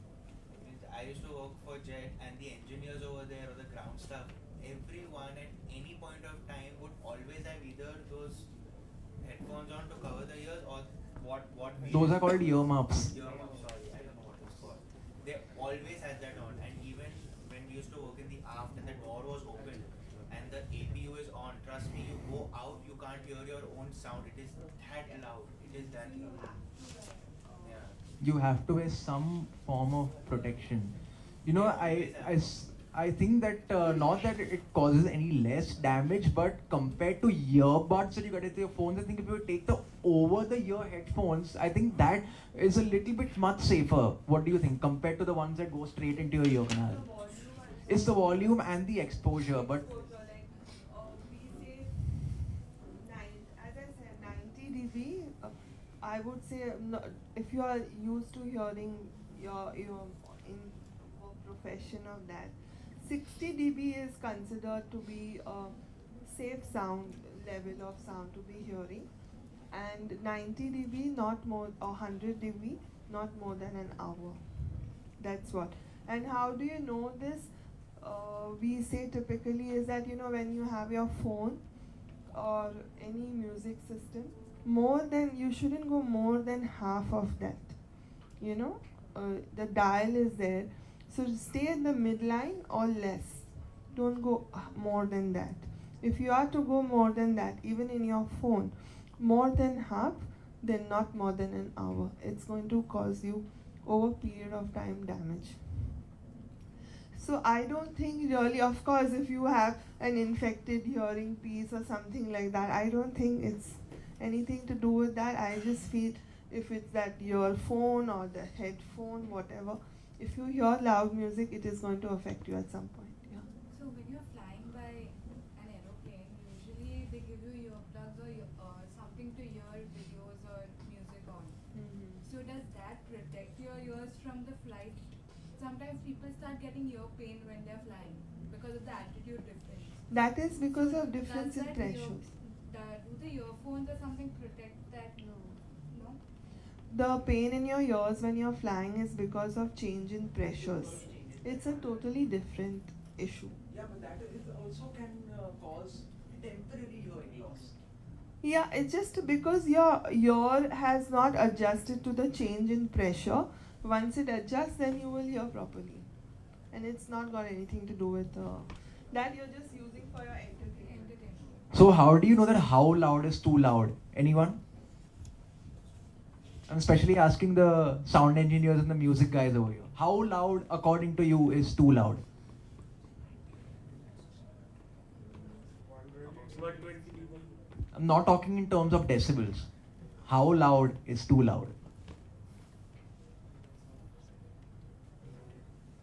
Means I used to work for Jet, and the engineers over there or the ground staff, everyone at any point of time would always have either those headphones on to cover the ears or what we Those are called earmuffs. earmuffs, sorry, I don't know what it's called. They always had that on, and even when we used to work in the aft and the door was open and the APU is on, trust me, you go out, you can't hear your own sound. It is that loud. It is that loud. Yeah. You have to wear some form of protection. You know, I think that not that it causes any less damage, but compared to earbuds that you get with your phones, I think if you take the over-the-ear headphones, I think that is a little bit much safer. What do you think compared to the ones that go straight into your ear canal? It's the volume and the exposure, but we say as I said, 90 dB. I would say if you are used to hearing your in profession of that, 60 dB is considered to be a safe sound level of sound to be hearing, and 90 dB not more, or 100 dB not more than an hour. That's what. And how do you know this? We say typically is that when you have your phone or any music system, you shouldn't go more than half of that. The dial is there, so stay at the midline or less. Don't go more than that. If you are to go more than that, even in your phone, more than half, then not more than an hour. It's going to cause you over a period of time damage. So I don't think really, of course, if you have an infected hearing piece or something like that, I don't think it's anything to do with that. I just feel if it's that your phone or the headphone, whatever, if you hear loud music, it is going to affect you at some point. Yeah. So when you're flying by an aeroplane, usually they give you earplugs or something to hear videos or music on. So does that protect your ears from the flight? Sometimes people start getting ear pain when they're flying because of the altitude difference. That is because of difference in Does that pressures. do the earphones or something protect that? No? The pain in your ears when you're flying is because of change in pressures. It's a totally different issue. yeah, but that also can cause temporary hearing loss. Yeah, it's just because your ear has not adjusted to the change in pressure. Once it adjusts, then you will hear properly. And it's not got anything to do with that you're just using for your entertainment. So how do you know that how loud is too loud? Anyone? I'm especially asking the sound engineers and the music guys over here. How loud, according to you, is too loud? 120 dB. I'm not talking in terms of decibels. How loud is too loud?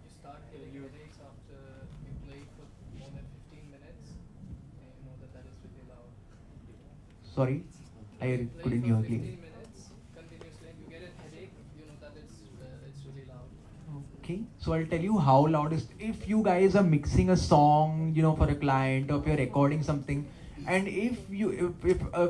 You start hearing headaches after you play for more than 15 minutes, and you know that is really loud. Sorry, I You play couldn't for hear 15 clearly. minutes continuously and you get a headache, you know that it's really loud. Okay, so I'll tell you how loud is. If you guys are mixing a song, for a client, or if you're recording something, and if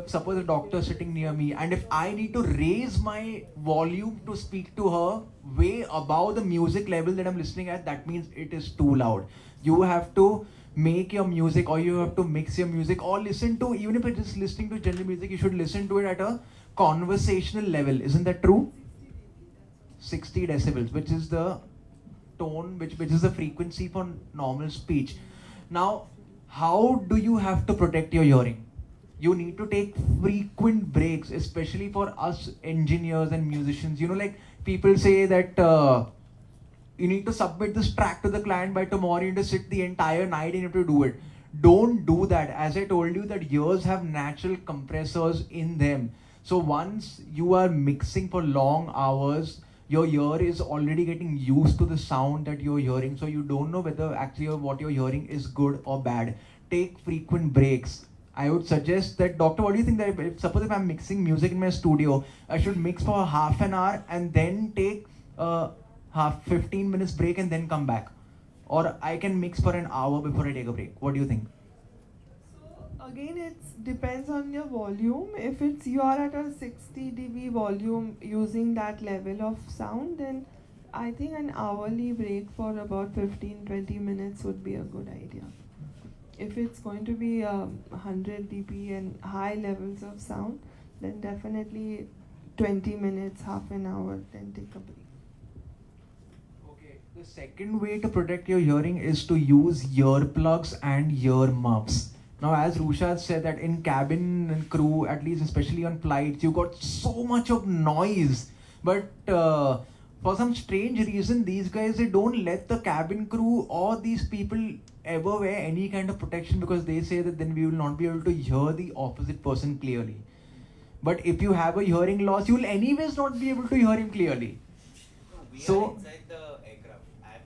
suppose a doctor is sitting near me, and if I need to raise my volume to speak to her way above the music level that I'm listening at, that means it is too loud. You have to make your music, or you have to mix your music, or listen to, even if it's just listening to general music, you should listen to it at a conversational level. Isn't that true? 60 decibels, which is the tone, which is the frequency for normal speech. Now, how do you have to protect your hearing? You need to take frequent breaks, especially for us engineers and musicians. Like people say that you need to submit this track to the client by tomorrow. You need to sit the entire night and you have to do it. Don't do that. As I told you, that ears have natural compressors in them. So once you are mixing for long hours, your ear is already getting used to the sound that you're hearing. So you don't know whether actually what you're hearing is good or bad. Take frequent breaks. I would suggest that, doctor, what do you think that suppose if I'm mixing music in my studio, I should mix for half an hour and then take half 15 minutes break and then come back, or I can mix for an hour before I take a break. What do you think? So again, it depends on your volume. If it's you are at a 60 dB volume using that level of sound, then I think an hourly break for about 15-20 minutes would be a good idea. If it's going to be 100 dB and high levels of sound, then definitely 20 minutes, half an hour, then take a break. Okay, the second way to protect your hearing is to use earplugs and ear muffs. Now, as Rusha said, that in cabin and crew, at least especially on flights, you got so much of noise. But for some strange reason, these guys, they don't let the cabin crew or these people ever wear any kind of protection, because they say that then we will not be able to hear the opposite person clearly. But if you have a hearing loss, you will anyways not be able to hear him clearly. We So- are inside the aircraft.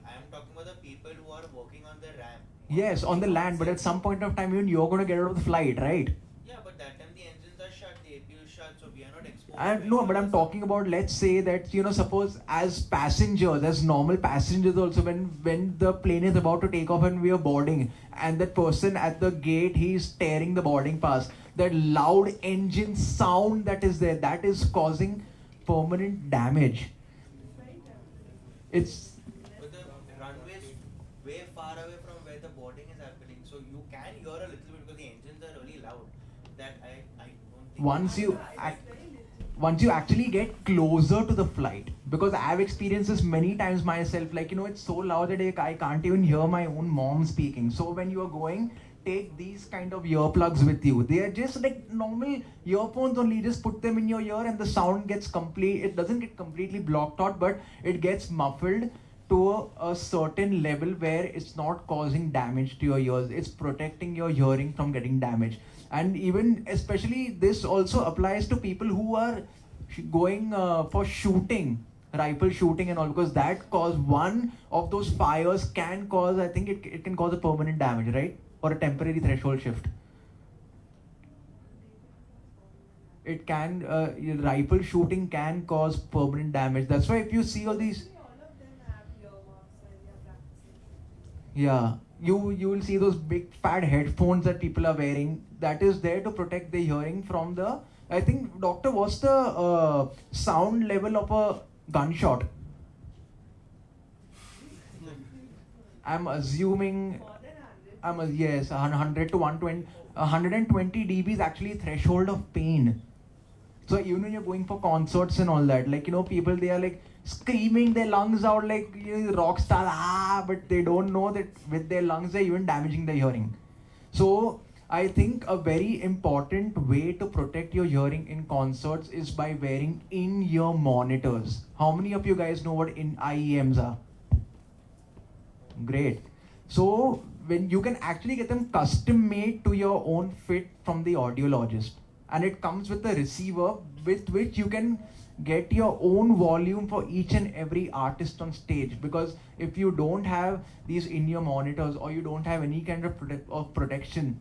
I'm talking about the people who are working on the ramp. Yes, on the land, but at some point of time, even you're going to get out of the flight, right? Yeah, but that time the engines are shut, the APU is shut, so we are not exposed. No, but I'm talking about, let's say that, suppose as passengers, as normal passengers also, when the plane is about to take off and we are boarding, and that person at the gate, he's tearing the boarding pass, that loud engine sound that is there, that is causing permanent damage. It's But the runway is way far away from where the boarding is happening, so you can hear a little bit because the engines are really loud. That I don't think. once you actually get closer to the flight, because I've experienced this many times myself, like it's so loud that I can't even hear my own mom speaking. So when you are going, take these kind of earplugs with you. They are just like normal earphones only. Just put them in your ear and the sound gets complete. It doesn't get completely blocked out, but it gets muffled to a certain level where it's not causing damage to your ears. It's protecting your hearing from getting damaged. And even especially this also applies to people who are going for shooting, rifle shooting and all, because that cause one of those fires can cause, I think it can cause a permanent damage, right? Or a temporary threshold shift. It can, rifle shooting can cause permanent damage. That's why if you see all these, yeah, you will see those big fat headphones that people are wearing. That is there to protect the hearing from the, I think, doctor, what's the sound level of a gunshot? I'm assuming, yes, 100 to 120, 120 dB is actually threshold of pain. So even when you're going for concerts and all that, like, people, they are like screaming their lungs out like rock star, but they don't know that with their lungs they're even damaging the hearing. So I think a very important way to protect your hearing in concerts is by wearing in-ear monitors. How many of you guys know what IEMs are? Great. So when you can actually get them custom made to your own fit from the audiologist, and it comes with a receiver with which you can get your own volume for each and every artist on stage. Because if you don't have these in-ear monitors, or you don't have any kind of protection,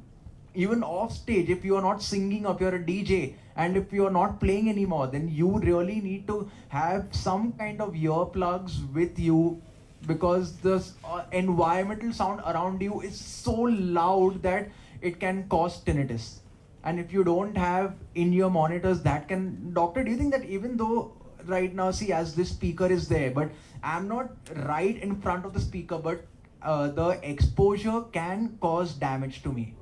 even off stage, if you are not singing, or if you're a DJ and if you're not playing anymore, then you really need to have some kind of earplugs with you, because the environmental sound around you is so loud that it can cause tinnitus. And if you don't have in-ear monitors, that can, doctor, do you think that even though right now, see, as this speaker is there, but I'm not right in front of the speaker, but the exposure can cause damage to me.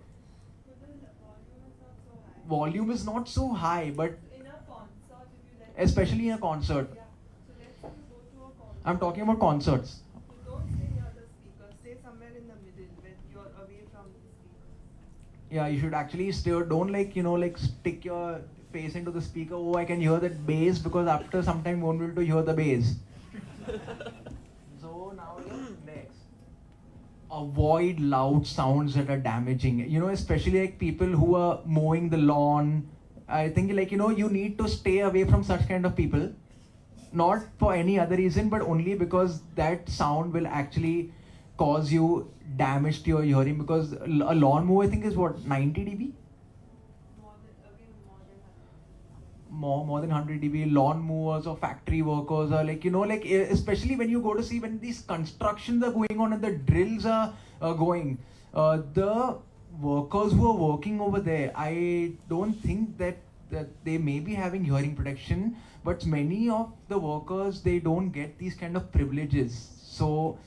Volume is not so high, but In a concert, if you let especially in a concert. Yeah. So let's say you go to a concert. I'm talking about concerts. So don't stay near the speaker. Stay somewhere in the middle when you're away from the speaker. Yeah, you should actually stay. Don't like stick your face into the speaker. Oh, I can hear that bass, because after some time you won't be able to hear the bass. So now next. avoid loud sounds that are damaging. You know, especially like people who are mowing the lawn. I think like, you know, you need to stay away from such kind of people. Not for any other reason, but only because that sound will actually cause you damage to your hearing. Because a lawn mower, I think, is what, 90 dB? More than 100 dB. Lawn mowers or factory workers are like, you know, like especially when you go to see when these constructions are going on and the drills are going, the workers who are working over there, I don't think that they may be having hearing protection, but many of the workers, they don't get these kind of privileges. So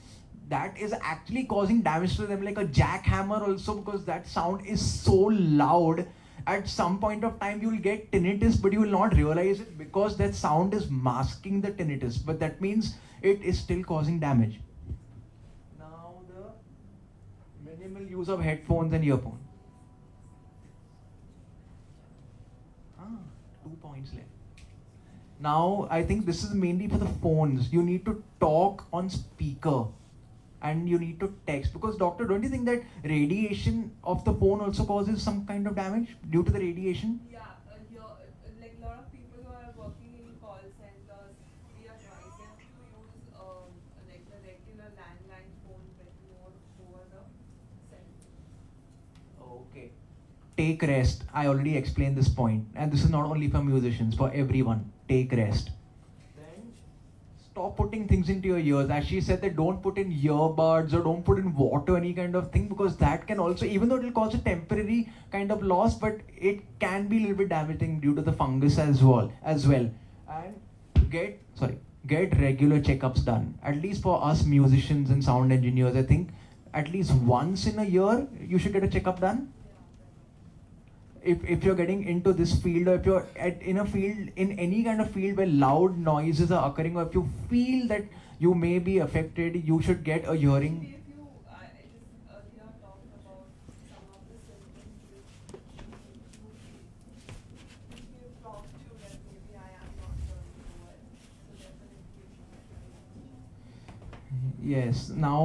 that is actually causing damage to them, like a jackhammer also, because that sound is so loud. At some point of time you will get tinnitus, but you will not realize it because that sound is masking the tinnitus, but that means it is still causing damage. Now the minimal use of headphones and earphones. 2 points left. Now I think this is mainly for the phones. You need to talk on speaker and you need to text, because doctor, don't you think that radiation of the phone also causes some kind of damage due to the radiation? Yeah, like a lot of people who are working in call centers, we advise them to use like the regular landline phone, but more over the cell phone. Okay. Take rest. I already explained this point, and this is not only for musicians, for everyone. Take rest. Then stop putting things into your ears. As she said, that don't put in earbuds or don't put in water, any kind of thing, because that can also, even though it will cause a temporary kind of loss, but it can be a little bit damaging due to the fungus as well. And get regular checkups done. At least for us musicians and sound engineers, I think at least once in a year you should get a checkup done. If you're getting into this field, or if you're in any kind of field where loud noises are occurring, or if you feel that you may be affected, you should get a hearing. If you just earlier talked about some of the symptoms which you talked to, that maybe I am not hearing too well, so definitely. Yes, now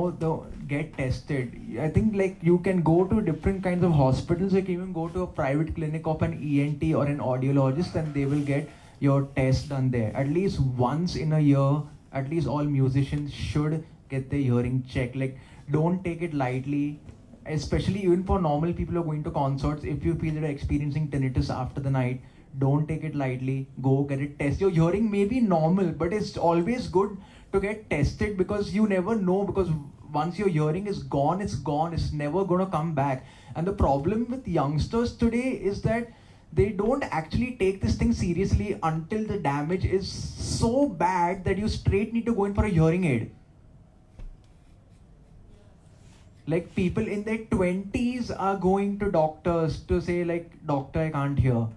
get tested. I think like you can go to different kinds of hospitals. You can even go to a private clinic of an ENT or an audiologist, and they will get your test done there. At least once in a year, at least all musicians should get their hearing checked. Like, don't take it lightly, especially even for normal people who are going to concerts. If you feel that you're experiencing tinnitus after the night, don't take it lightly. Go get it tested. Your hearing may be normal, but it's always good to get tested, because you never know, because once your hearing is gone, it's never going to come back. And the problem with youngsters today is that they don't actually take this thing seriously until the damage is so bad that you straight need to go in for a hearing aid. Like people in their 20s are going to doctors to say like, doctor, I can't hear.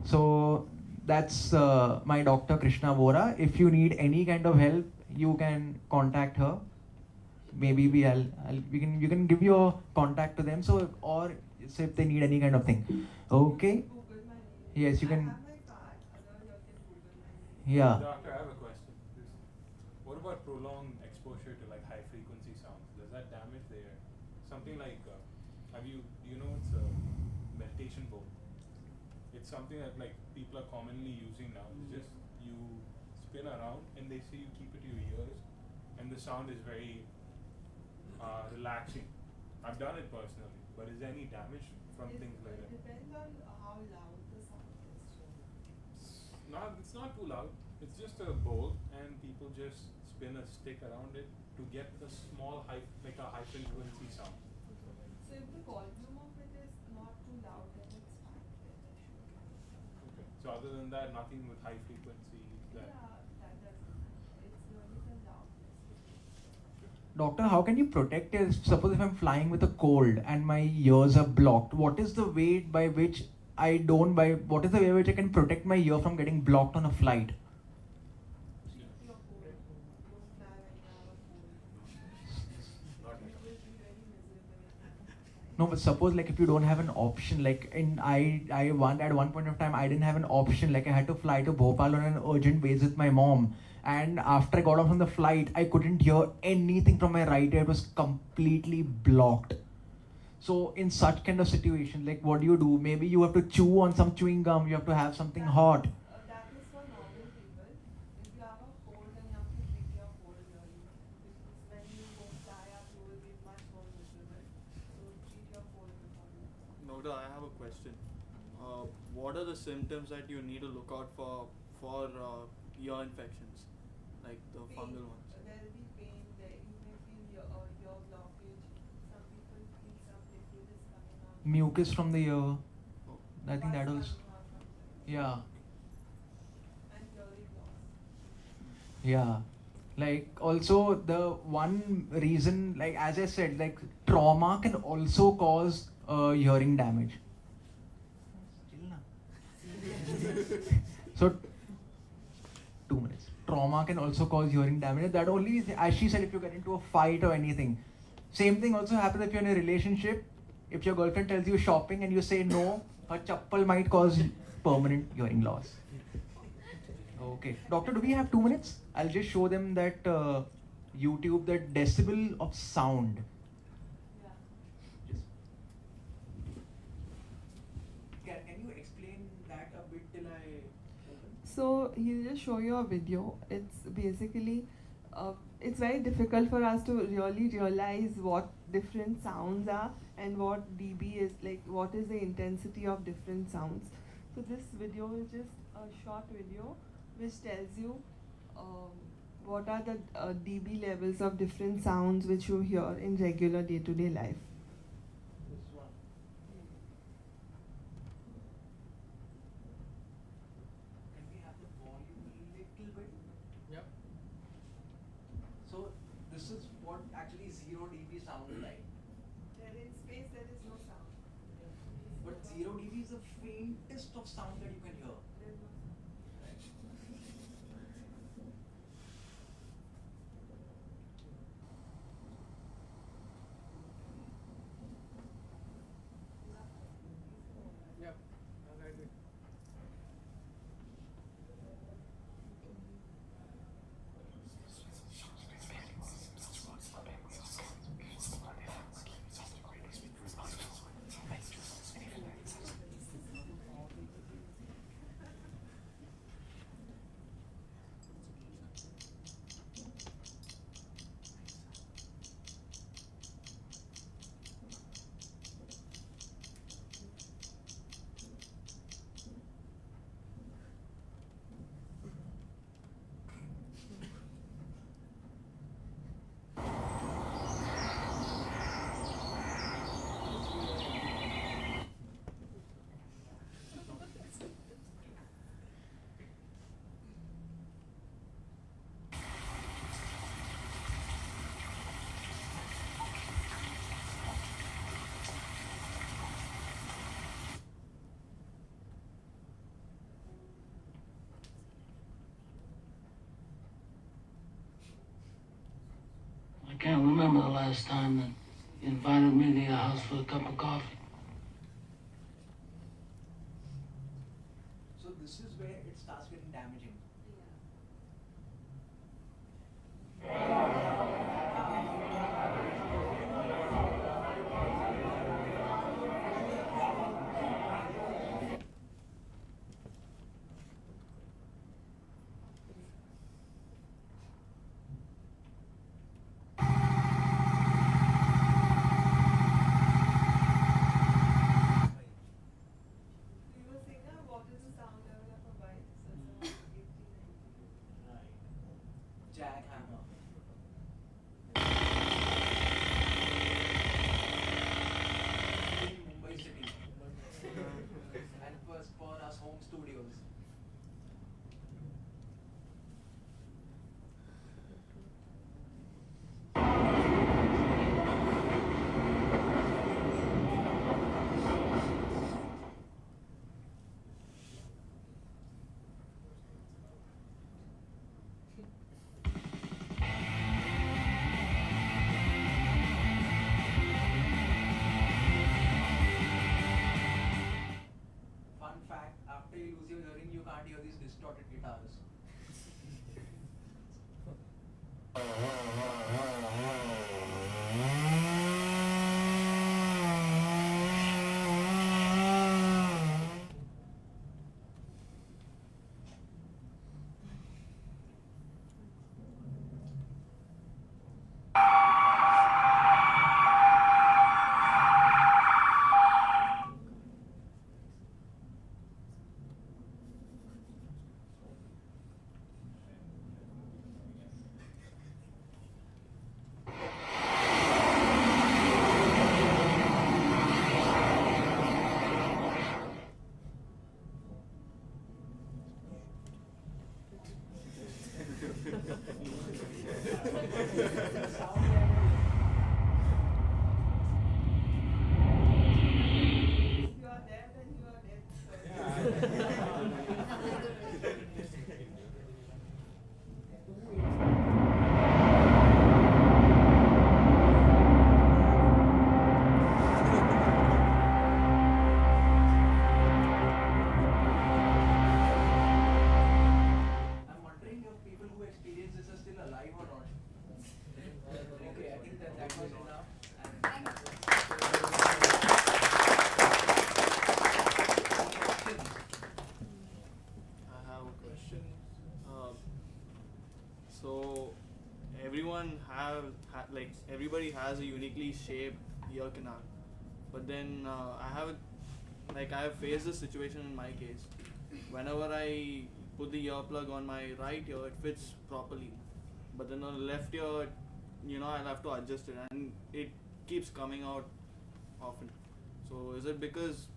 So that's my Dr. Krishna Vora. If you need any kind of help, you can contact her. Maybe you can give your contact to them. So, or so if they need any kind of thing. Okay. Yes, you can. Yeah. Doctor, I have a question. What about prolonged exposure to like high frequency sounds? Does that damage the ear? Something like, do you know it's a meditation bowl? It's something that like people are commonly using now. It's just you spin around and they say you keep it to your ears, and the sound is very relaxing. I've done it personally, but is there any damage from things like that? It depends on how loud the sound is. It's not too loud. It's just a bowl, and people just spin a stick around it to get a small high frequency sound. So if the volume of it is not too loud, then it's fine. Okay. So other than that, nothing with high frequency. Yeah, that doesn't. It's only the loudness. Doctor, how can you protect it? Suppose if I'm flying with a cold and my ears are blocked, what is the way by which I can protect my ear from getting blocked on a flight? No, but suppose like if you don't have an option, like at one point of time I didn't have an option, like I had to fly to Bhopal on an urgent basis with my mom, And after I got off from the flight, I couldn't hear anything from my right ear. It was completely blocked. So in such kind of situation, like what do? Maybe you have to chew on some chewing gum. You have to have something hot. That is for normal people. If you have a cold, then you have to treat your cold early. Because when you go fly up, you will be much more miserable. So treat your cold before you go. Doctor, I have a question. What are the symptoms that you need to look out for ear infections, like the fungal ones? There will be pain. There you may feel your blockage. Some people feel some liquid is coming out. Mucus from the ear. Oh. I think that Pus also. coming out from the ear. Yeah. And hearing loss. Yeah. Like also the one reason, like as I said, like trauma can also cause hearing damage. So 2 minutes. Trauma can also cause hearing damage. That only, as she said, if you get into a fight or anything. Same thing also happens if you're in a relationship. If your girlfriend tells you shopping and you say no, her chappal might cause permanent hearing loss. Okay. Doctor, do we have 2 minutes? I'll just show them that YouTube, that decibel of sound. Yeah. Just. Can you explain that a bit till I open? So he'll just show you a video. It's basically, it's very difficult for us to really realize what different sounds are and what dB is, like what is the intensity of different sounds. So this video is just a short video which tells you what are the dB levels of different sounds which you hear in regular day-to-day life. This one. Can we have the volume a little bit? Yep. So this is what actually 0 dB sounds like. There in space there is no sound. But 0 dB is the faintest of sound that you can hear. There is no sound. Yep. I agree. I can't remember the last time that you invited me to your house for a cup of coffee. So this is where it starts getting damaging. So you were saying what is the sound level of a vibe? So it's around 80, 90. Right. Jackhammer. In Mumbai city. And was for us home studios. Fun fact, after you lose your hearing, you can't hear these distorted guitars. You are dead and you are dead. I'm wondering if people who experience this are still alive or not. Okay, I think that was enough. I have a question. So everyone like everybody has a uniquely shaped ear canal, but then I have faced this situation in my case. Whenever I put the earplug on my right ear, it fits properly, but then on the left ear, I'll have to adjust it, and it keeps coming out often. So is it because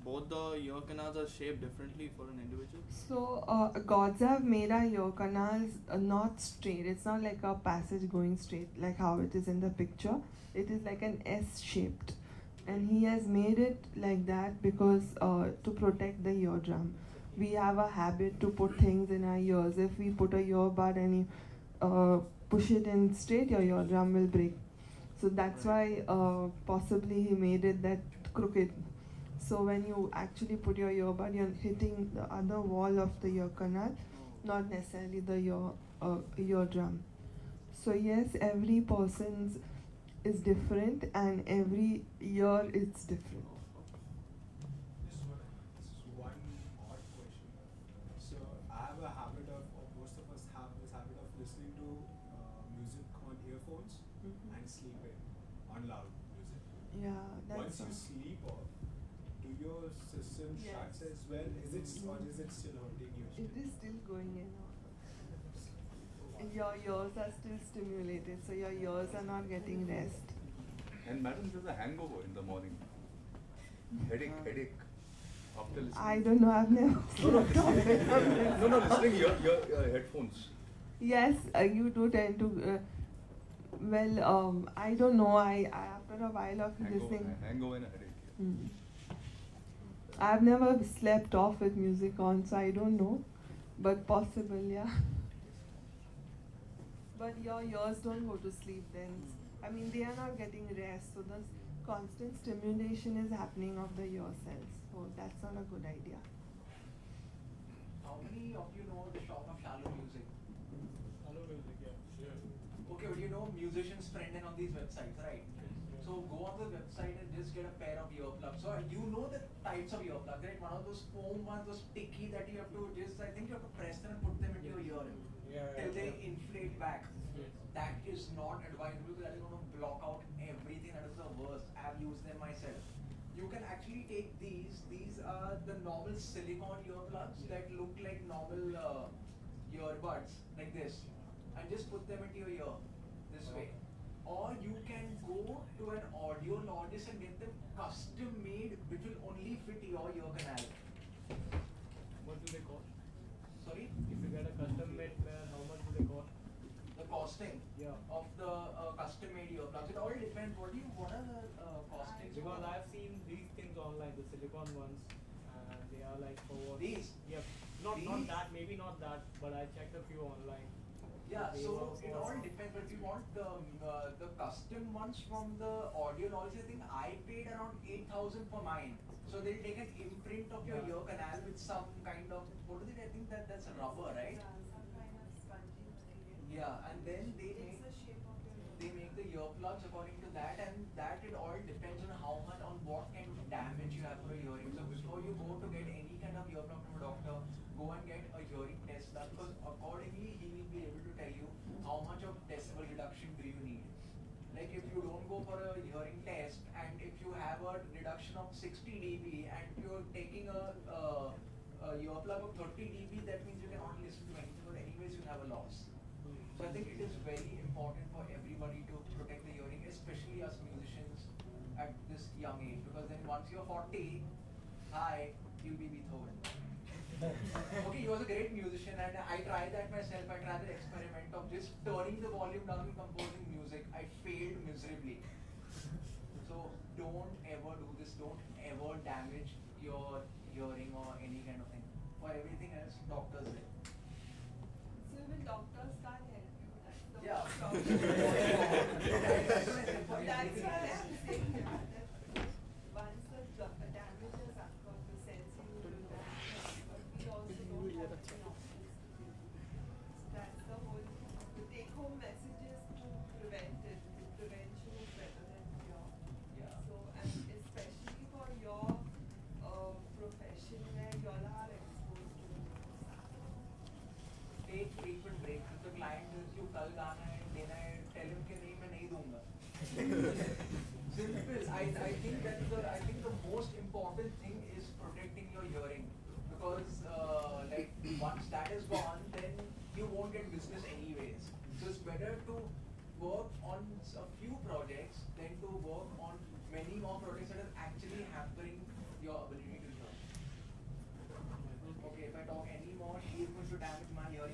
both the ear canals are shaped differently for an individual? So, gods have made our ear canals not straight. It's not like a passage going straight, like how it is in the picture. It is like an S shaped. And he has made it like that because to protect the eardrum. We have a habit to put things in our ears. If we put a earbud and you push it in straight, your eardrum will break. So that's why possibly he made it that crooked. So when you actually put your earbud, you're hitting the other wall of the ear canal, not necessarily the eardrum. So yes, every person's is different and every ear is different. This is one odd question. So I have a habit of, or most of us have this habit of listening to music on earphones and sleeping on loud music. Yeah, Once that's you sleep off, do your system shuts as well? Is it or is it still hurting you? It is still going in. Your ears are still stimulated, so your ears are not getting rest. And madam, there's a hangover in the morning. Headache. After listening. I don't know, I've never slept off it. No, listening your headphones. Yes, you do tend to. I don't know. I after a while of listening. Hangover and a headache. Hmm. I've never slept off with music on, so I don't know. But possible, yeah. But your ears don't go to sleep then. I mean, they are not getting rest, so the constant stimulation is happening of the ear cells. So that's not a good idea. How many of you know the shop of shallow music? Hello, music, yeah. Okay, but you know musicians trend in on these websites, right? So go on the website and just get a pair of earplugs. So you know the types of earplugs, right? One of those foam ones, those sticky that you have to I think you have to press them and put them into your ear till they inflate back. That is not advisable because that is going to block out everything. That is the worst. I've used them myself. You can actually take these. These are the normal silicone earplugs that look like normal earbuds, like this, and just put them into your ear this way. Or you can go to an audiologist and get them custom made, which will only fit your ear canal. What do they cost? Sorry? If you get a custom made pair, how much do they cost? The costing of the custom made earplugs. It all depends. What are the costings? Because I've seen these things online, the silicone ones, and they are like for what? These? Yep. Not that, maybe not that, but I checked a few online. Yeah, so it all depends. But if you want the custom ones from the audiologist, I think I paid around 8,000 for mine. So they'll take an imprint of your ear canal with some kind of, what is it? I think that's rubber, right? Some kind of spongy material. Yeah, and then they make earplugs according to that, and that it all depends on how much, on what kind of damage you have for a hearing. So before you go to get any kind of earplug from a doctor, go and get a hearing test done, because accordingly he will be able to tell you how much of decibel reduction do you need. Like if you don't go for a hearing test, and if you have a reduction of 60 dB and you're taking a earplug of 30 dB, that means you cannot listen to anything, but anyways you have a loss. So I think it is very important for everybody to protect the hearing, especially us musicians at this young age, because then once you're 40, hi, you'll be Beethoven. Okay, he was a great musician, and I tried that myself. I tried the experiment of just turning the volume down and composing music. I failed miserably. So don't ever do this. Don't ever damage your hearing or any kind of thing. For everything else, doctors there. So even doctors can't help you. That's the Yeah. problem. That's why I'm saying that once the damage is occurred, the sense you will do that. But we also don't have any options. So that's the whole. The take-home message is to prevent it. Prevention is better than cure. Yeah. So, and especially for your profession where you all are exposed to it. Take frequent breaks. If the client says you कल गाना है, देना है, tell him कि नहीं मैं नहीं दूंगा. Simple. I think the most important thing is protecting your hearing, because like once that is gone, then you won't get business anyways. So it's better to work on a few projects than to work on many more projects that are actually hampering your ability to hear. Okay, if I talk any more, he is going to damage my hearing.